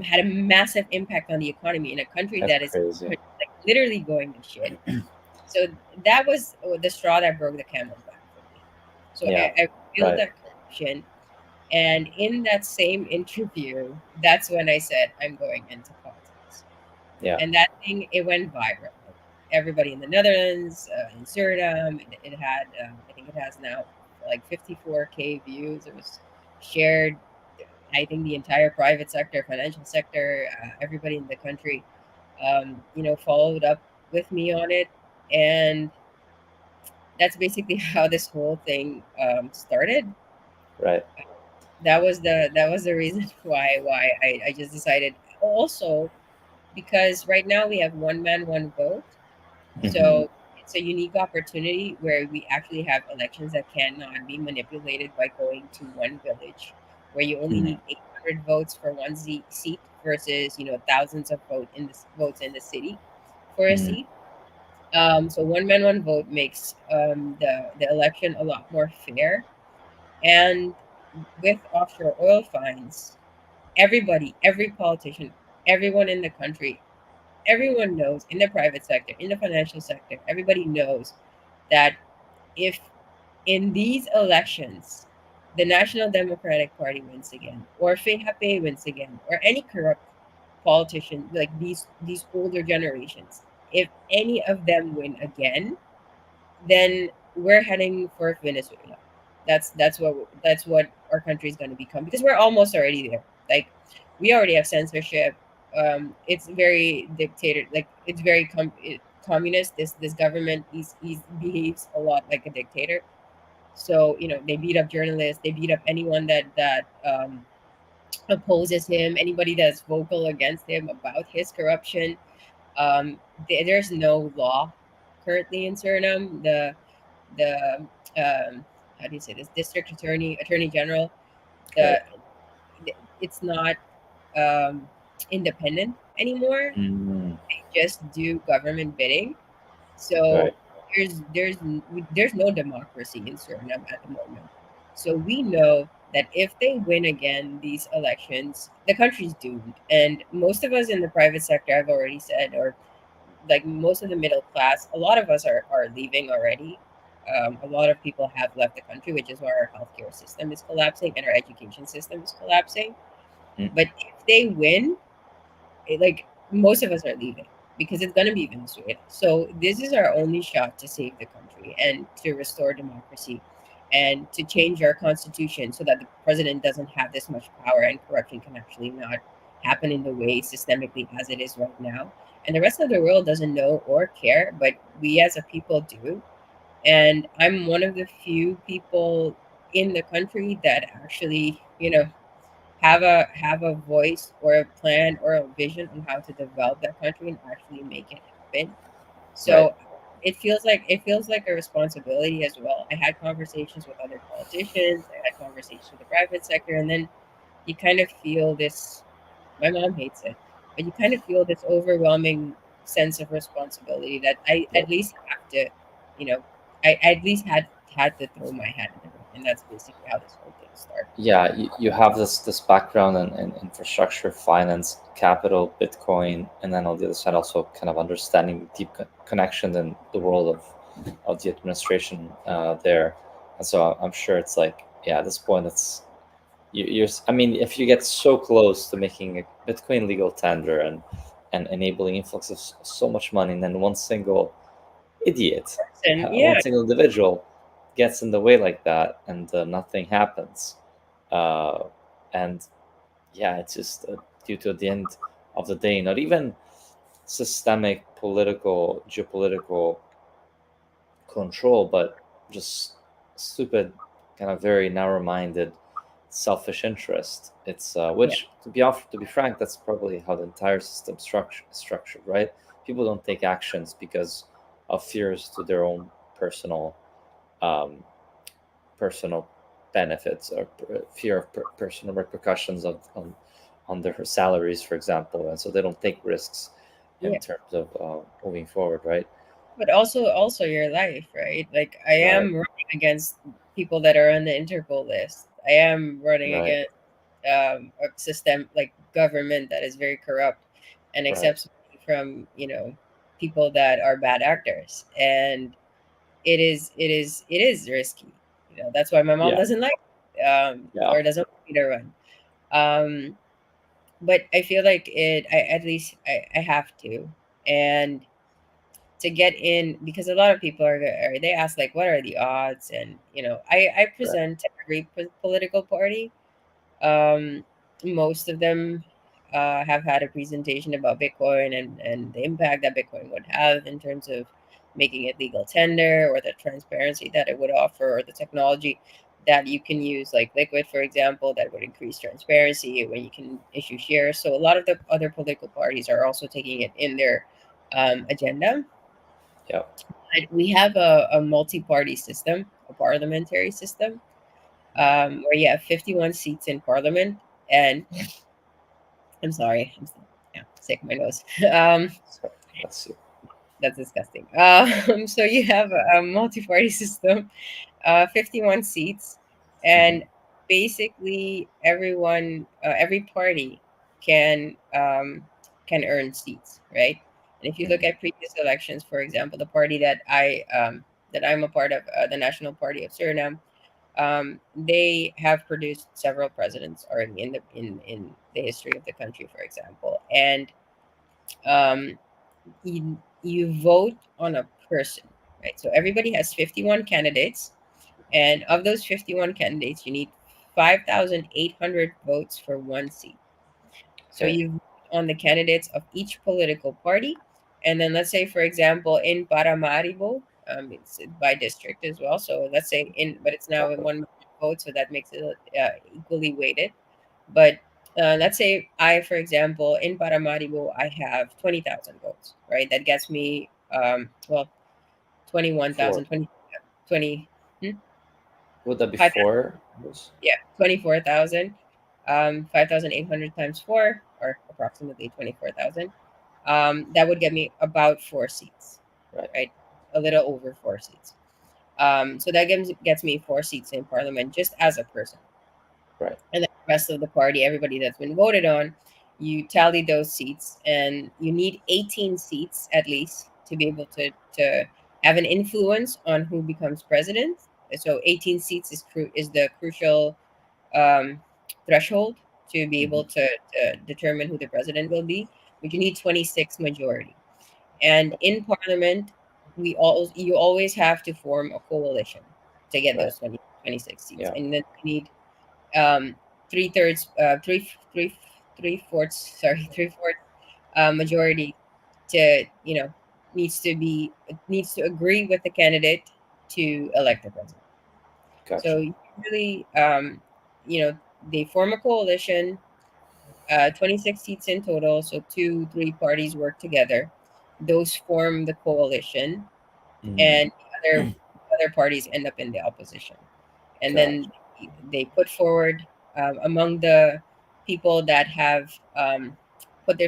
had a massive impact on the economy in a country That's that is crazy. like literally going to shit. So that was the straw that broke the camel's back for me. So Yeah. I revealed Right. that corruption, and in that same interview, that's when I said I'm going into politics. Yeah. And that thing, it went viral. Like, everybody in the Netherlands, in Suriname, it had I think it has now like 54K views. It was shared. I think the entire private sector, financial sector, everybody in the country, followed up with me on it, and that's basically how this whole thing started. Right. That was the reason why I just decided. Also, because right now we have one man, one vote. Hmm. So it's a unique opportunity where we actually have elections that cannot be manipulated by going to one village, where you only Hmm. need 800 votes for one seat versus thousands of votes in the city for a Hmm. seat. So one man, one vote makes the election a lot more fair. And with offshore oil finds, everybody, every politician, everyone in the country, everyone knows, in the private sector, in the financial sector, everybody knows that if in these elections the National Democratic Party wins again, or FHP wins again, or any corrupt politician like these older generations, if any of them win again, then we're heading for Venezuela. That's what our country is going to become, because we're almost already there. Like, we already have censorship. it's very dictator, like it's very communist. This government, he's behaves a lot like a dictator. So they beat up journalists, they beat up anyone that opposes him, anybody that's vocal against him about his corruption. There's no law currently in Suriname. The how do you say this, district attorney general, the Right. it's not um, independent anymore. Mm, They just do government bidding. So right. there's no democracy in Suriname at the moment. So we know that if they win again these elections, the country's doomed. And most of us in the private sector, I've already said, or like most of the middle class, a lot of us are leaving already. A lot of people have left the country, which is why our healthcare system is collapsing and our education system is collapsing. Mm, But if they win, like most of us are leaving because it's going to be Venezuela. So this is our only shot to save the country and to restore democracy and to change our constitution so that the president doesn't have this much power and corruption can actually not happen in the way systemically as it is right now. And the rest of the world doesn't know or care, but we as a people do. And I'm one of the few people in the country that actually, have a voice or a plan or a vision on how to develop that country and actually make it happen. right. So it feels like a responsibility as well. I had conversations with other politicians, I had conversations with the private sector, and then you kind of feel this, my mom hates it, but you kind of feel this overwhelming sense of responsibility that I Yep. at least have to, you know, I at least had to throw my hat in the ring, and that's basically how this whole thing started. Yeah, you have this background in infrastructure, finance, capital, Bitcoin, and then on the other side also kind of understanding deep connection in the world of the administration there. And so I'm sure it's like, yeah, at this point it's I mean, if you get so close to making a Bitcoin legal tender and enabling influx of so much money, and then one single idiot, And one yeah, single individual gets in the way like that, and nothing happens. Uh, and yeah, it's just due to the end of the day, not even systemic political, geopolitical control, but just stupid, kind of very narrow-minded, selfish interest. It's yeah, which, to be frank, that's probably how the entire system structured, right? People don't take actions because of fears to their own personal um, personal benefits or fear of personal repercussions on their salaries, for example, and so they don't take risks in yeah. terms of moving forward, right? But also your life, right? Like I Right, am running against people that are on the Interpol list. I am running right, against a system like government that is very corrupt and right. accepts money from people that are bad actors, and it is risky. That's why my mom Yeah, doesn't like yeah, or doesn't want me to run. Um, but I feel like at least I have to, and to get in because a lot of people they ask like what are the odds, and I right. present to every political party. um, Most of them have had a presentation about Bitcoin and the impact that Bitcoin would have in terms of making it legal tender, or the transparency that it would offer, or the technology that you can use, like Liquid, for example, that would increase transparency when you can issue shares. So a lot of the other political parties are also taking it in their agenda. Yeah. We have a multi-party system, a parliamentary system, where you have 51 seats in parliament. And I'm sorry, yeah, sick my nose. So let's see. That's disgusting. So you have a multi-party system, 51 seats, Hmm. and basically every party can earn seats, right? And if you look Hmm. at previous elections, for example, the party that I'm a part of, the National Party of Suriname, they have produced several presidents already in the history of the country, for example. And um, you vote on a person, right? So everybody has 51 candidates, and of those 51 candidates, you need 5,800 votes for one seat. So Okay. you vote on the candidates of each political party. And then let's say, for example, in Paramaribo, it's by district as well. So let's say in, but it's now in Exactly. one vote, so that makes it equally weighted. But let's say I, for example, in Paramaribo, I have 20,000 votes, right? That gets me, well, 21,000, Four. 20, hmm? Would that be 5,000, four? Yes. yeah, 24,000, 5,800 times four, or approximately 24,000. That would get me about four seats, Right. right? A little over four seats. So that gets me four seats in parliament just as a person. Right. And then the rest of the party, everybody that's been voted on, you tally those seats, and you need 18 seats at least to be able to have an influence on who becomes president. So 18 seats is the crucial um, threshold to be able Hmm. to determine who the president will be. But you need 26 majority, and in parliament, you always have to form a coalition to get Right. those 26 seats, Yeah. and then you need um, three thirds, three fourths, sorry, three fourths majority to, needs to agree with the candidate to elect the president. Gotcha. So usually, they form a coalition, 26 seats in total. So two, three parties work together. Those form the coalition, Mm. and the other parties end up in the opposition. And Gotcha. then they put forward, among the people that have put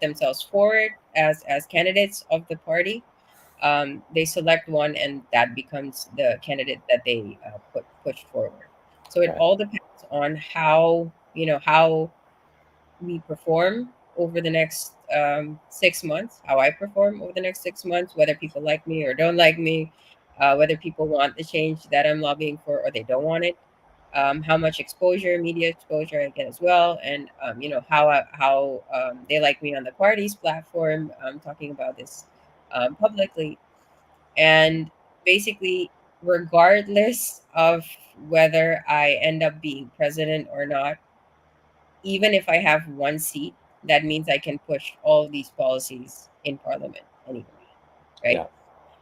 themselves forward as candidates of the party. They select one, and that becomes the candidate that they push forward. So it Right. all depends on how we perform over the next 6 months, how I perform over the next 6 months, whether people like me or don't like me, whether people want the change that I'm lobbying for or they don't want it, how much exposure, media exposure I get as well, and how they like me on the party's platform, talking about this publicly. And basically, regardless of whether I end up being president or not, even if I have one seat, that means I can push all these policies in parliament anyway, right? Yeah.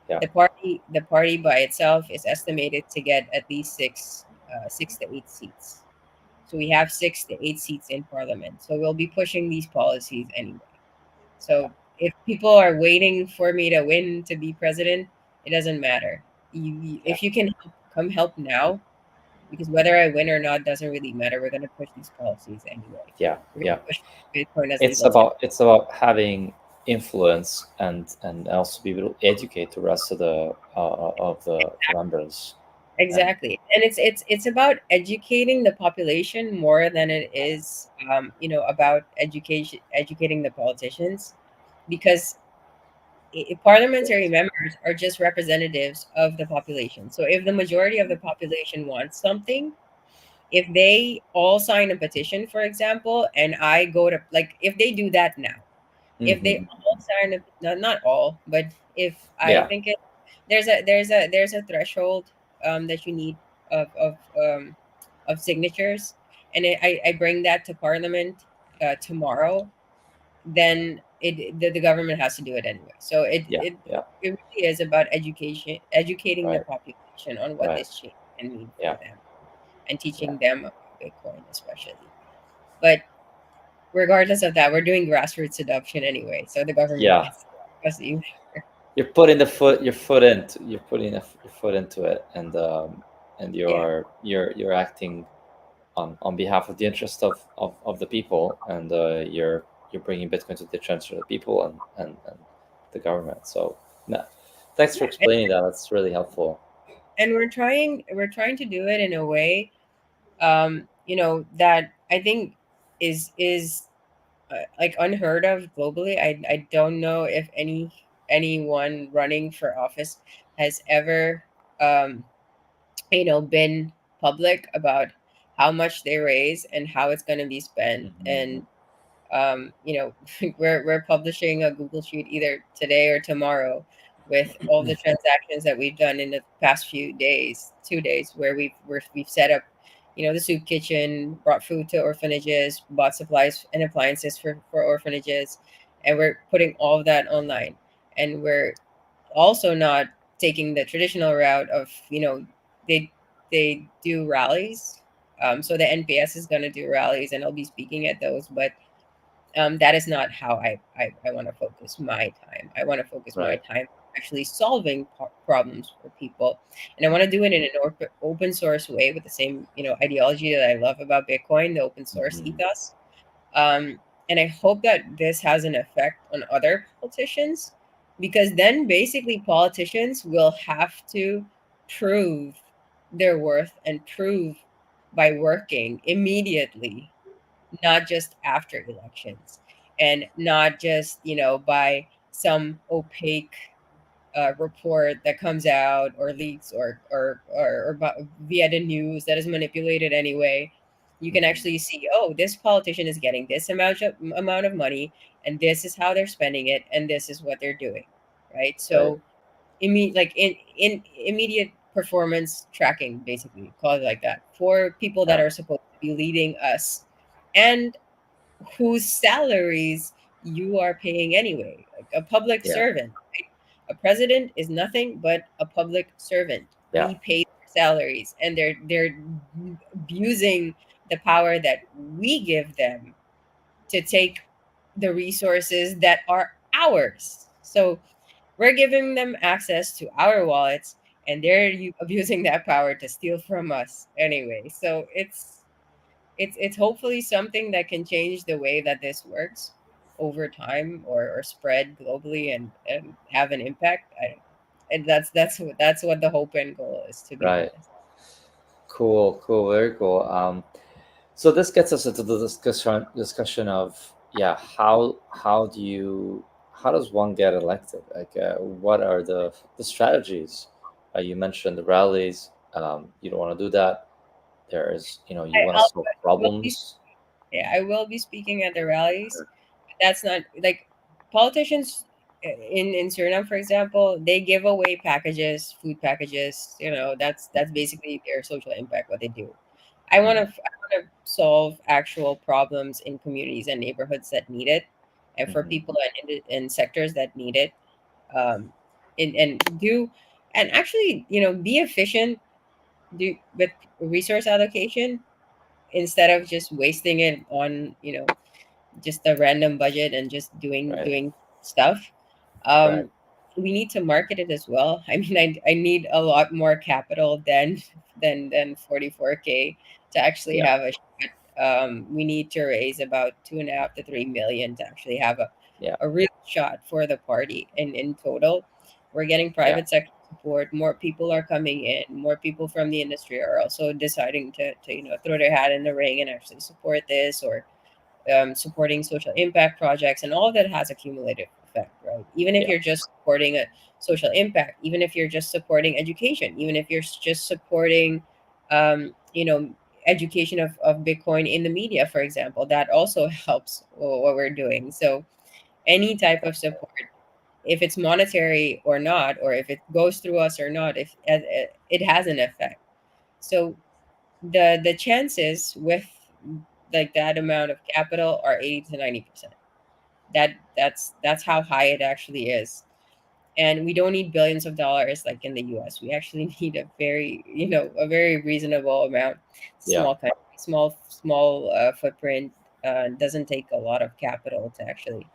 Yeah. The party by itself is estimated to get at least 6 to 8 seats. So we have 6 to 8 seats in parliament. So we'll be pushing these policies anyway. Yeah. So if people are waiting for me to win to be president, it doesn't matter. Yeah. If you can come help now, because whether I win or not doesn't really matter. We're going to push these policies anyway. Yeah. We're going Yeah. to push Bitcoin as It's legal tender. about having influence and also be able to educate the rest of the members. And Exactly, and it's about educating the population more than it is, about educating the politicians, because parliamentary members are just representatives of the population. So if the majority of the population wants something, if they all sign a petition, for example, and I go to, like, if they do that now, if they hmm all sign a, not all, but if I yeah. think there's a threshold that you need of signatures, and I bring that to parliament tomorrow, then the government has to do it anyway. So it Yeah. it Yeah. it really is about educating the Right. population on what Right. this change can mean for Yeah. them, and Yeah. teaching them about Bitcoin especially. But regardless of that, we're doing grassroots adoption anyway, so the government Yeah. gets us either. You're putting your foot into your foot into it, and Yeah, you're acting on behalf of the interest of the people, and you're bringing Bitcoin to the attention of the people and the government. So, no, thanks for yeah, and, explaining that. That's really helpful. and we're trying to do it in a way, that I think is like unheard of globally. I don't know if anyone running for office has ever um, been public about how much they raise and how it's going to be spent. Hmm. And we're publishing a Google sheet either today or tomorrow with all the transactions that we've done in the past few days, 2 days, where we've set up. the soup kitchen, brought food to orphanages, bought supplies and appliances for orphanages, and we're putting all of that online. And we're also not taking the traditional route of, they do rallies. So the NPS is going to do rallies, and I'll be speaking at those. But that is not how I want to focus my time. I want to focus my Right. time actually solving problems for people, and I want to do it in an open source way with the same ideology that I love about Bitcoin, the open source Hmm. ethos. um, and I hope that this has an effect on other politicians, because then basically politicians will have to prove their worth and prove by working immediately, not just after elections, and not just by some opaque report that comes out or leaks, or via the news that is manipulated anyway. You can Hmm. actually see, oh, this politician is getting this amount of money, and this is how they're spending it, and this is what they're doing, right? Right. So like in immediate performance tracking, basically call it like that, for people that Yeah. are supposed to be leading us, and whose salaries you are paying anyway, like a public Yeah. servant. Right? A president is nothing but a public servant. Yeah. We pay their salaries, and they're abusing the power that we give them to take the resources that are ours. So we're giving them access to our wallets, and they're abusing that power to steal from us anyway. So it's hopefully something that can change the way that this works over time, or spread globally, and have an impact. I don't know. And that's what the hope and goal is, to be Right. honest. Cool. Cool. Very cool. So this gets us into the discussion of, yeah, how does one get elected? Like, what are the strategies? You mentioned the rallies. You don't want to do that. There is, you want to solve I will be problems. Yeah, I will be speaking at the rallies. That's not like politicians in Suriname, for example. They give away packages, food packages. That's basically their social impact. What they do. I Mhm. want to solve actual problems in communities and neighborhoods that need it, and for Mhm. people in sectors that need it. Um, and actually, be efficient. Do with resource allocation, instead of just wasting it on just a random budget and just doing Right. doing stuff. Right. um we need to market it as well. I mean, I need a lot more capital than 44K to actually Yeah. have a shot. We need to raise about 2.5 to 3 million to actually have Yeah. a real shot for the party. And in total, we're getting Yeah. private sector support. More people are coming in. More people from the industry are also deciding to throw their hat in the ring and actually support this, or supporting social impact projects, and all of that has a cumulative effect, right? Even if Yeah. you're just supporting a social impact, even if you're just supporting education, even if you're just supporting, um, you know, education of Bitcoin in the media, for example, that also helps what we're doing. So any type of support, if it's monetary or not, or if it goes through us or not, if it has an effect. So the chances with like that amount of capital are 80 to 90%. That's how high it actually is. And we don't need billions of dollars like in the US. We actually need a very reasonable amount. Yeah. Small country, small footprint, doesn't take a lot of capital to actually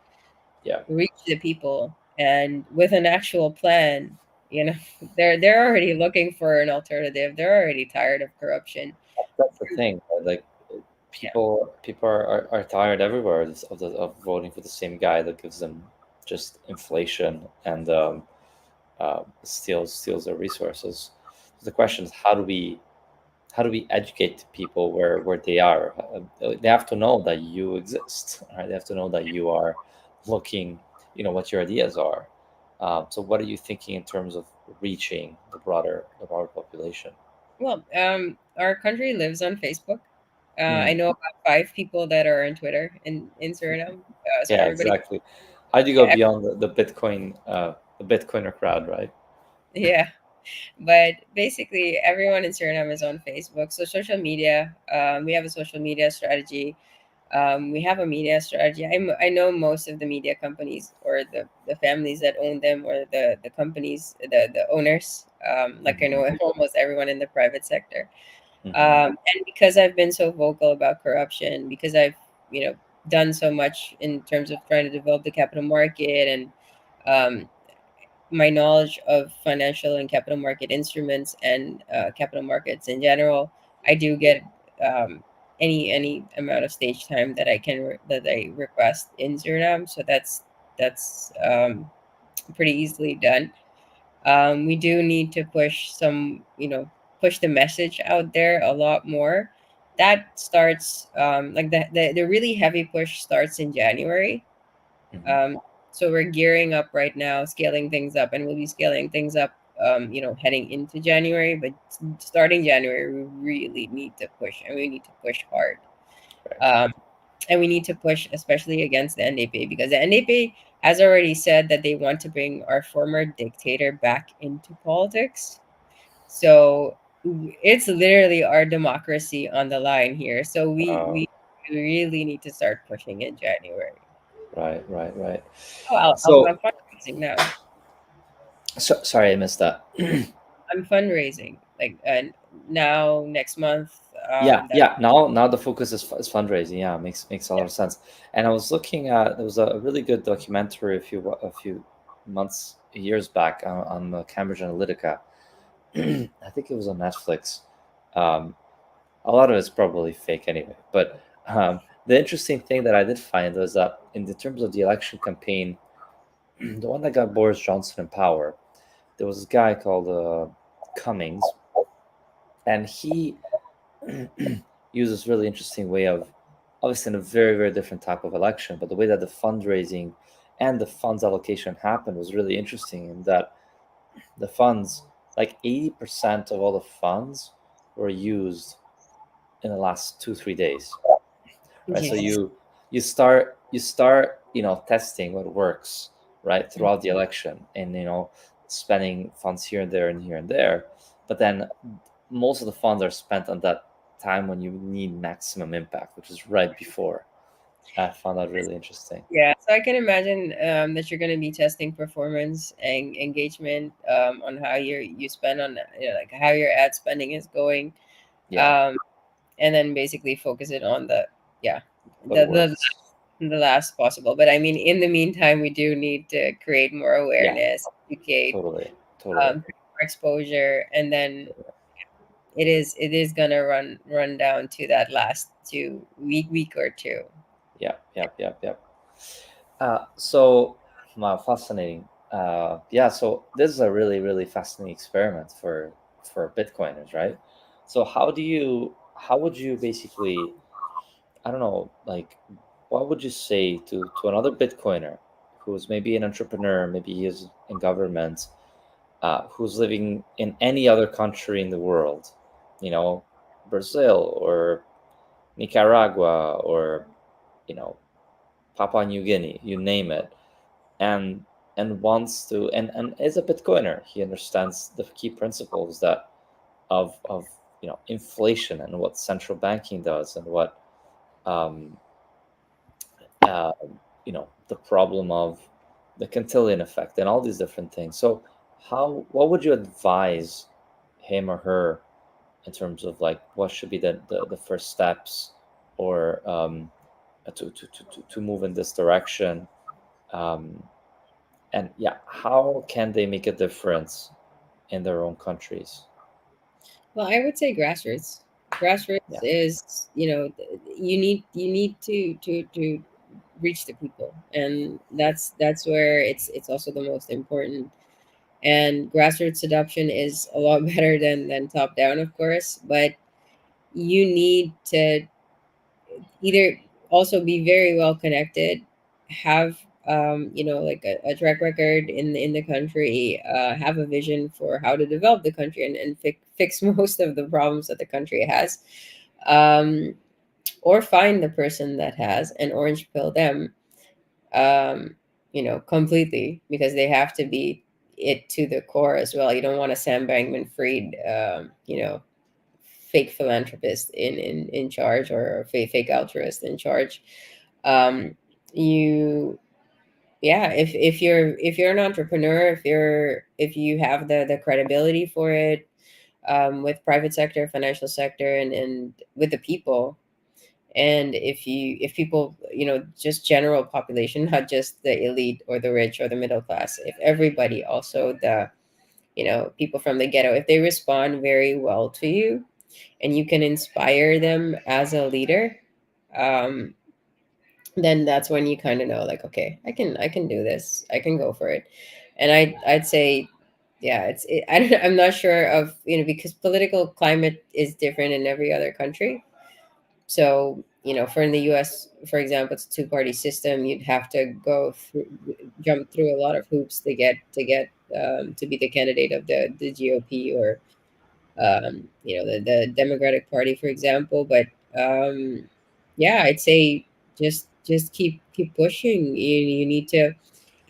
Yeah. reach the people. And with an actual plan, you know, they're already looking for an alternative. They're already tired of corruption. That's the thing. Right? Like, Yeah. people are tired everywhere of voting for the same guy that gives them just inflation and steals their resources. So the question is, how do we educate people where they are? They have to know that you exist, right? They have to know that you are looking, what your ideas are. So what are you thinking in terms of reaching the broader population? Well, our country lives on Facebook. I Mm. know about 5 people that are on Twitter in Suriname. So Yeah, everybody, exactly. How do you go yeah, beyond the Bitcoiner crowd, right? yeah. But basically, everyone in Suriname is on Facebook. So social media, we have a social media strategy. We have a media strategy. I know most of the media companies, or the families that own them, or the companies, the owners. Like I Hmm. know almost everyone in the private sector. Hmm. And because I've been so vocal about corruption, because I've, you know, done so much in terms of trying to develop the capital market, and um, my knowledge of financial and capital market instruments, and capital markets in general, I do get um, any amount of stage time that that I request in Suriname. So that's pretty easily done. We do need to push some, push the message out there a lot more. That starts, like the really heavy push starts in January. Hmm. um, so we're gearing up right now, scaling things up, and we'll be scaling things up, heading into January. But starting January, we really need to push, and we need to push hard. Right. Um, and we need to push, especially against the NDP, because the NDP has already said that they want to bring our former dictator back into politics. So it's literally our democracy on the line here. So Uh, we really need to start pushing in January. right, right, right. Oh, So, I'm fundraising now. sorry, I missed that. I'm fundraising like, now next month. Yeah, That yeah. Now the focus is fundraising. Yeah, makes a lot Yeah. of sense. And I was looking at, there was a really good documentary a few months, years back on Cambridge Analytica. I think it was on Netflix. Um, a lot of it's probably fake anyway. But the interesting thing that I did find was that in the terms of the election campaign, the one that got Boris Johnson in power, there was this guy called Cummings, and he used this really interesting way of, obviously in a very very different type of election, but the way that the fundraising and the funds allocation happened was really interesting in that the funds, like 80% of all the funds were used in the last 2 3 days, right? So Yes. you start testing what works, right, throughout the election, and spending funds here and there and here and there, but then most of the funds are spent on that time when you need maximum impact, which is right before. I found that really interesting. Yeah, so I can imagine that you're going to be testing performance and engagement, on how you spend on, like how your ad spending is going, Yeah, um, and then basically focus it on the, yeah, what the works. the last possible. But I mean, in the meantime, we do need to create more Yeah, awareness, educate, totally, totally. create more exposure, and then it is gonna run down to that last week or two. Yep, yep, yep, yep. So, wow, fascinating. Yeah, so this is a really, really fascinating experiment for Bitcoiners, right? So, how would you basically, I don't know, like, what would you say to another Bitcoiner who's maybe an entrepreneur, maybe he is in government, who's living in any other country in the world, you know, Brazil or Nicaragua or you know Papua New Guinea, you name it, and wants to, and is a Bitcoiner. He understands the key principles that of inflation and what central banking does and what um, uh, the problem of the Cantillon effect and all these different things. So how what would you advise him or her in terms of like what should be the first steps, or to move in this direction, um, and yeah, how can they make a difference in their own countries? Well, I would say grassroots. Grassroots Yeah, is, you need to reach the people, and that's where it's also the most important. And grassroots adoption is a lot better than top down, of course, but you need to either also be very well connected, have, like a track record in the country, have a vision for how to develop the country, and fix most of the problems that the country has, um, or find the person that has and orange pill them, completely, because they have to be. it to the core as well. You don't want a Sam Bankman-Fried, fake philanthropist in charge, or a fake altruist in charge. Um, you Yeah, if you're an entrepreneur, if you have the credibility for it, with private sector, financial sector, and with the people, and if people, just general population, not just the elite or the rich or the middle class, if everybody, also the, people from the ghetto, if they respond very well to you, and you can inspire them as a leader, um, then that's when you kind of know, like, okay, I can do this, I can go for it. And I'd say, yeah, I don't, I'm not sure of, because political climate is different in every other country. So, for in the US, for example, it's a two-party system. You'd have to jump through a lot of hoops to be the candidate of the GOP, or the Democratic Party, for example. But um, yeah, I'd say just keep pushing. You need to.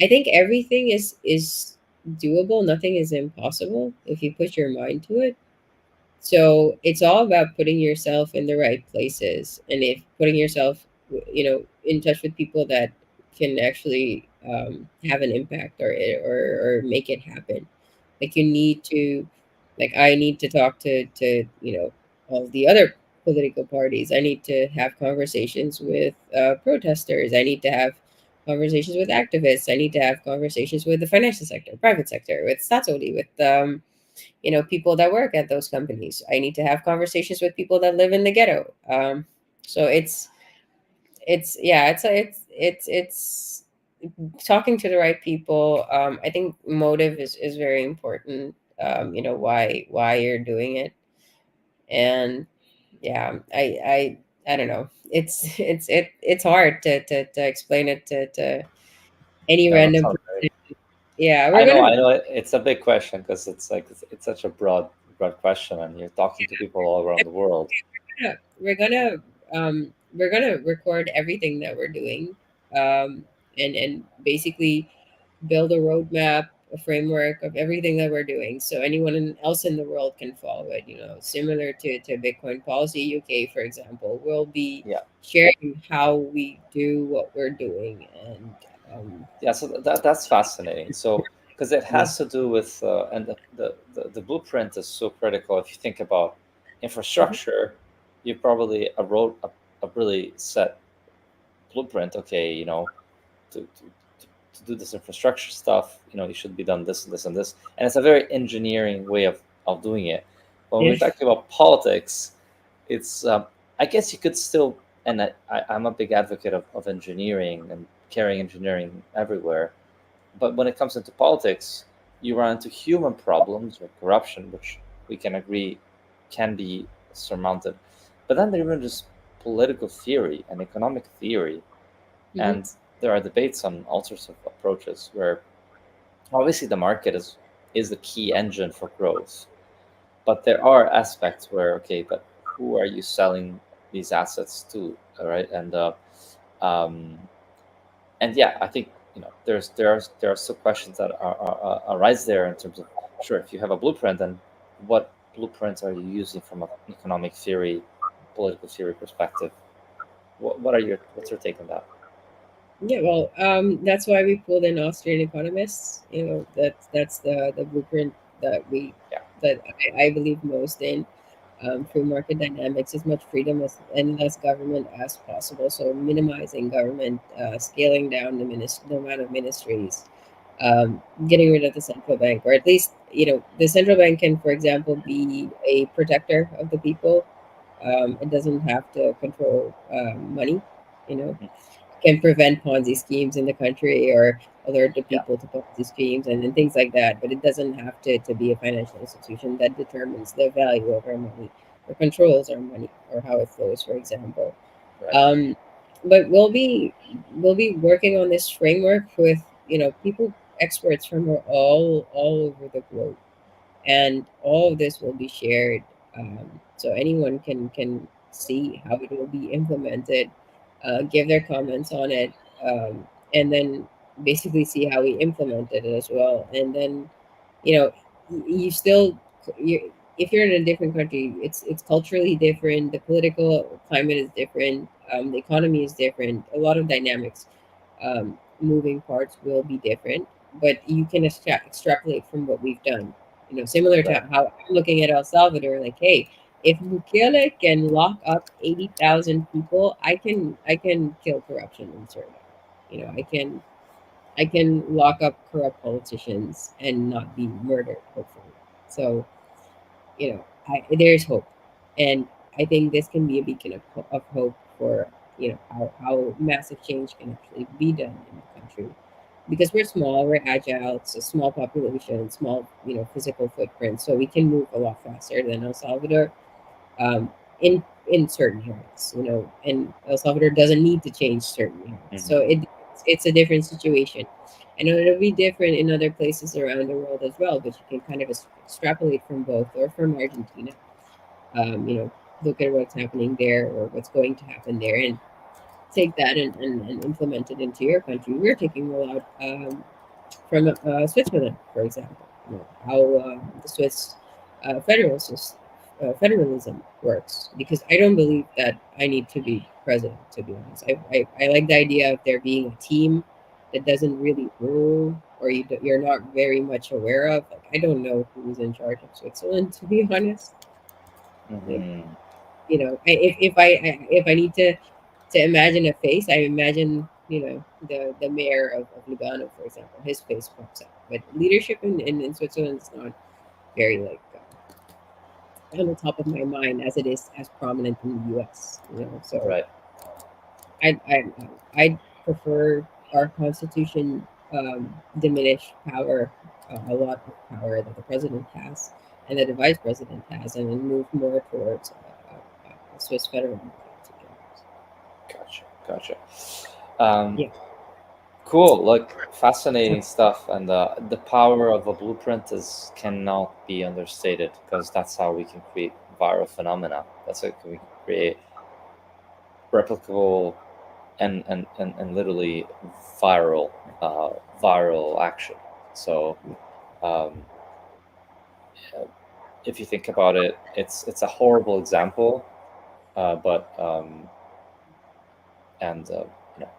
I think everything is doable. Nothing is impossible if you put your mind to it. So it's all about putting yourself in the right places, and if putting yourself, in touch with people that can actually, have an impact, or make it happen. Like, you need to, like, I need to talk to all the other political parties. I need to have conversations with, protesters. I need to have conversations with activists. I need to have conversations with the financial sector, private sector, with Statsodi, with, people that work at those companies. I need to have conversations with people that live in the ghetto. So it's yeah, it's talking to the right people. I think motive is very important. Why you're doing it, and yeah, I don't know. It's hard to explain it to any No, that random sounds person. great. Yeah, we're I know, gonna I know. It's a big question because it's like it's such a broad question, and you're talking to people all around the world. yeah, we're gonna record everything that we're doing, um, and basically build a roadmap, a framework of everything that we're doing, so anyone else in the world can follow it. Similar to Bitcoin Policy UK, for example, we'll be Yeah, sharing how we do what we're doing, and yeah. So that's fascinating. So because it yeah. has to do with and the blueprint is so critical. If you think about Mhm. infrastructure, you probably wrote a really set blueprint. Okay, to, to, to do this infrastructure stuff, you should be done this and this and this. And it's a very engineering way of doing it. But when we're Yeah. talking about politics, it's, I guess you could still, and I'm a big advocate of engineering and carrying engineering everywhere. But when it comes into politics, you run into human problems or corruption, which we can agree can be surmounted. But then there is political theory and economic theory, Mhm. and there are debates on all sorts of approaches where obviously the market is the key engine for growth, but there are aspects where, okay, but who are you selling these assets to, all right? Um, and yeah, I think there are still questions that arise there in terms of, sure, if you have a blueprint, then what blueprints are you using from an economic theory, political theory perspective? What's your take on that? Yeah, well, that's why we pulled in Austrian economists. That's the blueprint Yeah, that I believe most in. Free market dynamics, as much freedom and less government as possible. So minimizing government, scaling down the amount of ministries, getting rid of the central bank, or at least, the central bank can, for example, be a protector of the people. It doesn't have to control, money. You know, can prevent Ponzi schemes in the country, or alert the yeah, people to Ponzi schemes, and things like that. But it doesn't have to be a financial institution that determines the value of our money, or controls our money, or how it flows, for example. right. Um, but we'll be working on this framework with, people, experts from all over the globe, and all of this will be shared, so anyone can see how it will be implemented, give their comments on it, and then basically see how we implemented it as well, and then you know, you still, you, if you're in a different country, it's culturally different, the political climate is different, the economy is different, a lot of dynamics, moving parts will be different, but you can extrapolate from what we've done, similar to Right. how I'm looking at El Salvador, like, hey, if Bukele can lock up 80,000 people, I can kill corruption in Suriname. I can lock up corrupt politicians and not be murdered, hopefully. So, there's hope. And I think this can be a beacon of hope for, how massive change can actually be done in the country. Because we're small, we're agile, it's a small population, small, physical footprint. So we can move a lot faster than El Salvador, um, in certain areas, and El Salvador doesn't need to change certain areas. So Hmm. it's a different situation. I know it'll be different in other places around the world as well, but you can kind of extrapolate from both or from Argentina. Look at what's happening there or what's going to happen there, and take that and implement it into your country. We're taking a lot, from Switzerland, for example. How the Swiss federalism works. Because I don't believe that I need to be president. To be honest, I like the idea of there being a team that doesn't really rule, or you're not very much aware of. Like, I don't know who's in charge of Switzerland. To be honest, like, Hmm. if I need to imagine a face, I imagine, the mayor of Lugano, for example. His face pops up. But leadership in Switzerland is not very, like, on the top of my mind as it is as prominent in the U.S. So Right. I prefer our Constitution, diminish power, a lot of power that the president has and that the vice president has, and then move more towards a Swiss federal monarchy, to be honest. Gotcha. Gotcha. Um, Yeah. cool. Like fascinating stuff, and the power of a blueprint is cannot be understated because that's how we can create viral phenomena. That's how we can create replicable and literally viral viral action. So um, if you think about it, it's a horrible example, but and you know,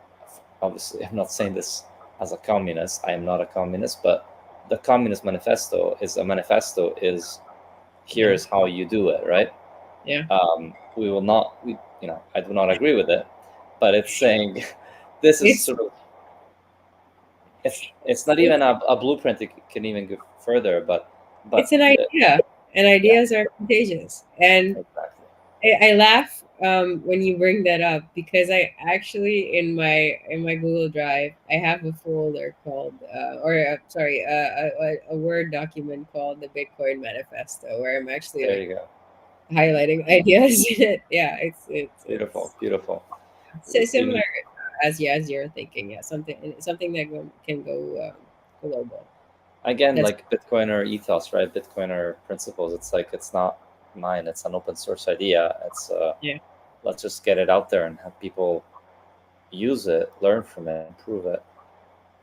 obviously, I'm not saying this as a communist. I am not a communist, but the Communist Manifesto is a manifesto. Is Yeah. here's how you do it, right? Yeah. We will not. I do not agree with it, but it's saying this is It's sort of it's not it's even a blueprint. It can even go further, but it's an idea, and yeah, ideas are contagious. And exactly. I laugh, when you bring that up, because I actually, in my Google Drive, I have a folder called, sorry, a Word document called the Bitcoin Manifesto, where I'm actually, There like, you go. highlighting ideas. Yeah, Beautiful, beautiful. it's similar Even as you're thinking. Yeah, something that can go, global. again, That's like Bitcoiner ethos, right? Bitcoiner principles. It's like it's not mine. It's an open source idea. It's yeah, let's just get it out there and have people use it, learn from it, improve it.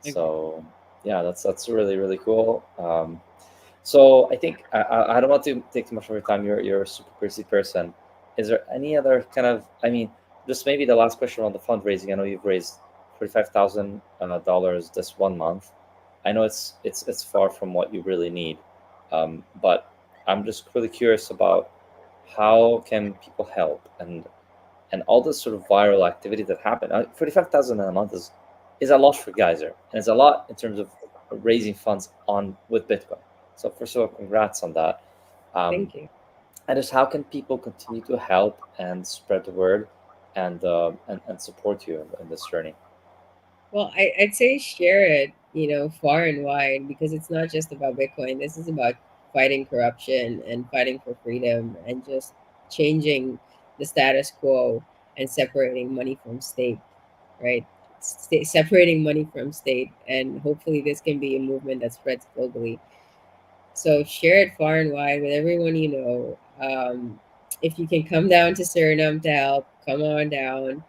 agree. So yeah, that's really really cool. So I think I don't want to take too much of your time. You're a super busy person. Is there any other kind of? I mean, just maybe the last question on the fundraising. I know you've raised $45,000 this 1 month. I know it's far from what you really need, but I'm just really curious about how can people help and all this sort of viral activity that happened. 45,000 in a month is a lot for Geyser, and it's a lot in terms of raising funds on with Bitcoin. So first of all, congrats on that. Um, Thank you. and just how can people continue to help and spread the word and support you in this journey? Well, I'd say share it, far and wide, because it's not just about Bitcoin. This is about fighting corruption and fighting for freedom and just changing the status quo and separating money from state, right? Separating money from state. And hopefully, this can be a movement that spreads globally. So share it far and wide with everyone you know. If you can come down to Suriname to help, come on down.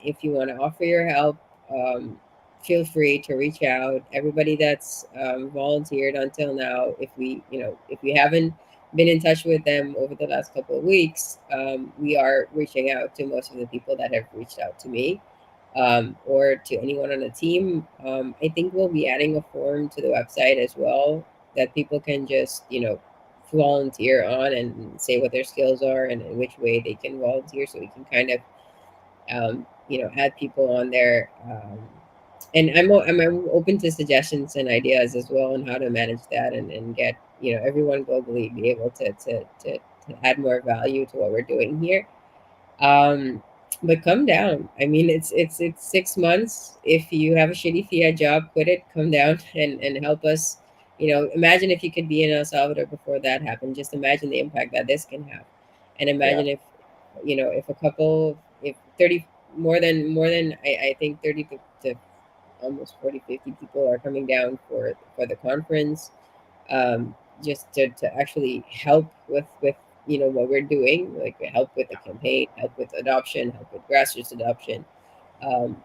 If you want to offer your help, um, feel free to reach out. Everybody that's volunteered until now, if we haven't been in touch with them over the last couple of weeks, we are reaching out to most of the people that have reached out to me, or to anyone on the team. I think we'll be adding a form to the website as well that people can just, volunteer on and say what their skills are and in which way they can volunteer, so we can kind of, add people on there. And I'm open to suggestions and ideas as well on how to manage that, and get, everyone globally be able to add more value to what we're doing here. um, but come down. I mean, it's 6 months. If you have a shitty fiat job, quit it. Come down and help us. Imagine if you could be in El Salvador before that happened. Just imagine the impact that this can have, and Yeah. imagine if, if a couple, if 30, more than I think 30 to almost 40, 50 people are coming down for the conference, um, just to actually help with what we're doing, like help with the campaign, help with adoption, help with grassroots adoption, um,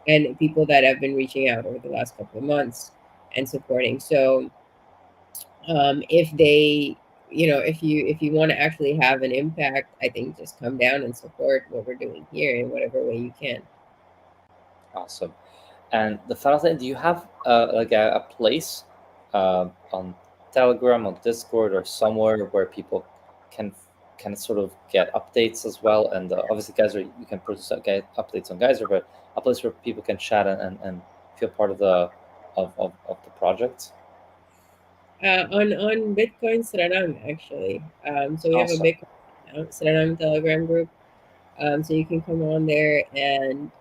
and people that have been reaching out over the last couple of months and supporting. So, if they, if you want to actually have an impact, I think just come down and support what we're doing here in whatever way you can. Awesome. And the final thing, do you have like a place on Telegram, on Discord, or somewhere where people can can sort of get updates as well? And obviously, Geyser, you can produce get updates on Geyser, but a place where people can chat and feel part of the of the project. On Bitcoin Suriname, actually. So we have a Awesome. Bitcoin Suriname Telegram group. So you can come on there and,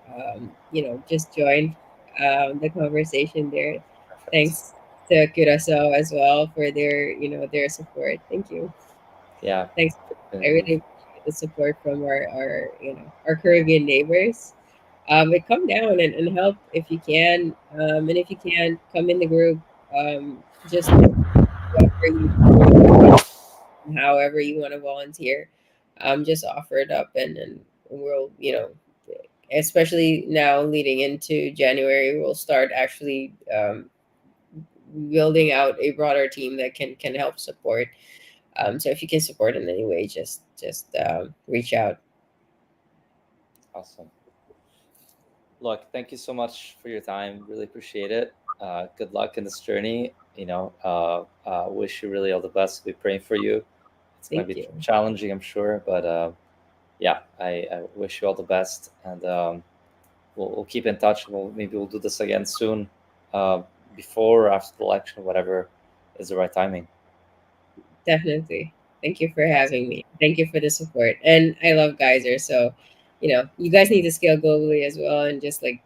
just join the conversation there. Perfect. Thanks to Curacao as well for their support. Thank you. Yeah. Thanks. I We've, really appreciate the support from our Caribbean neighbors. But come down and help if you can. And if you can't, come in the group. Just whatever you however you want to volunteer, just offer it up, and we'll, especially now leading into January, we'll start actually, building out a broader team that can help support. So if you can support in any way, just reach out. awesome. Look, thank you so much for your time. Really appreciate it. Good luck in this journey. Wish you really all the best. We're praying for you. It's going to Thank be you. challenging, I'm sure, but yeah, I wish you all the best, and we'll keep in touch. Maybe we'll do this again soon, uh, before or after the election, whatever is the right timing. Definitely. Thank you for Awesome. having me. Thank you for the support. And I love Geyser. So, you guys need to scale globally as well, and just like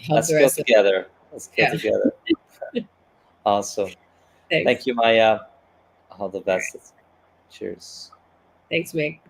help Let's the go rest of. together. Let's go Yeah. together. Awesome. Thanks. Thank you, Maya. All the All right. best. Cheers. Thanks, Mick.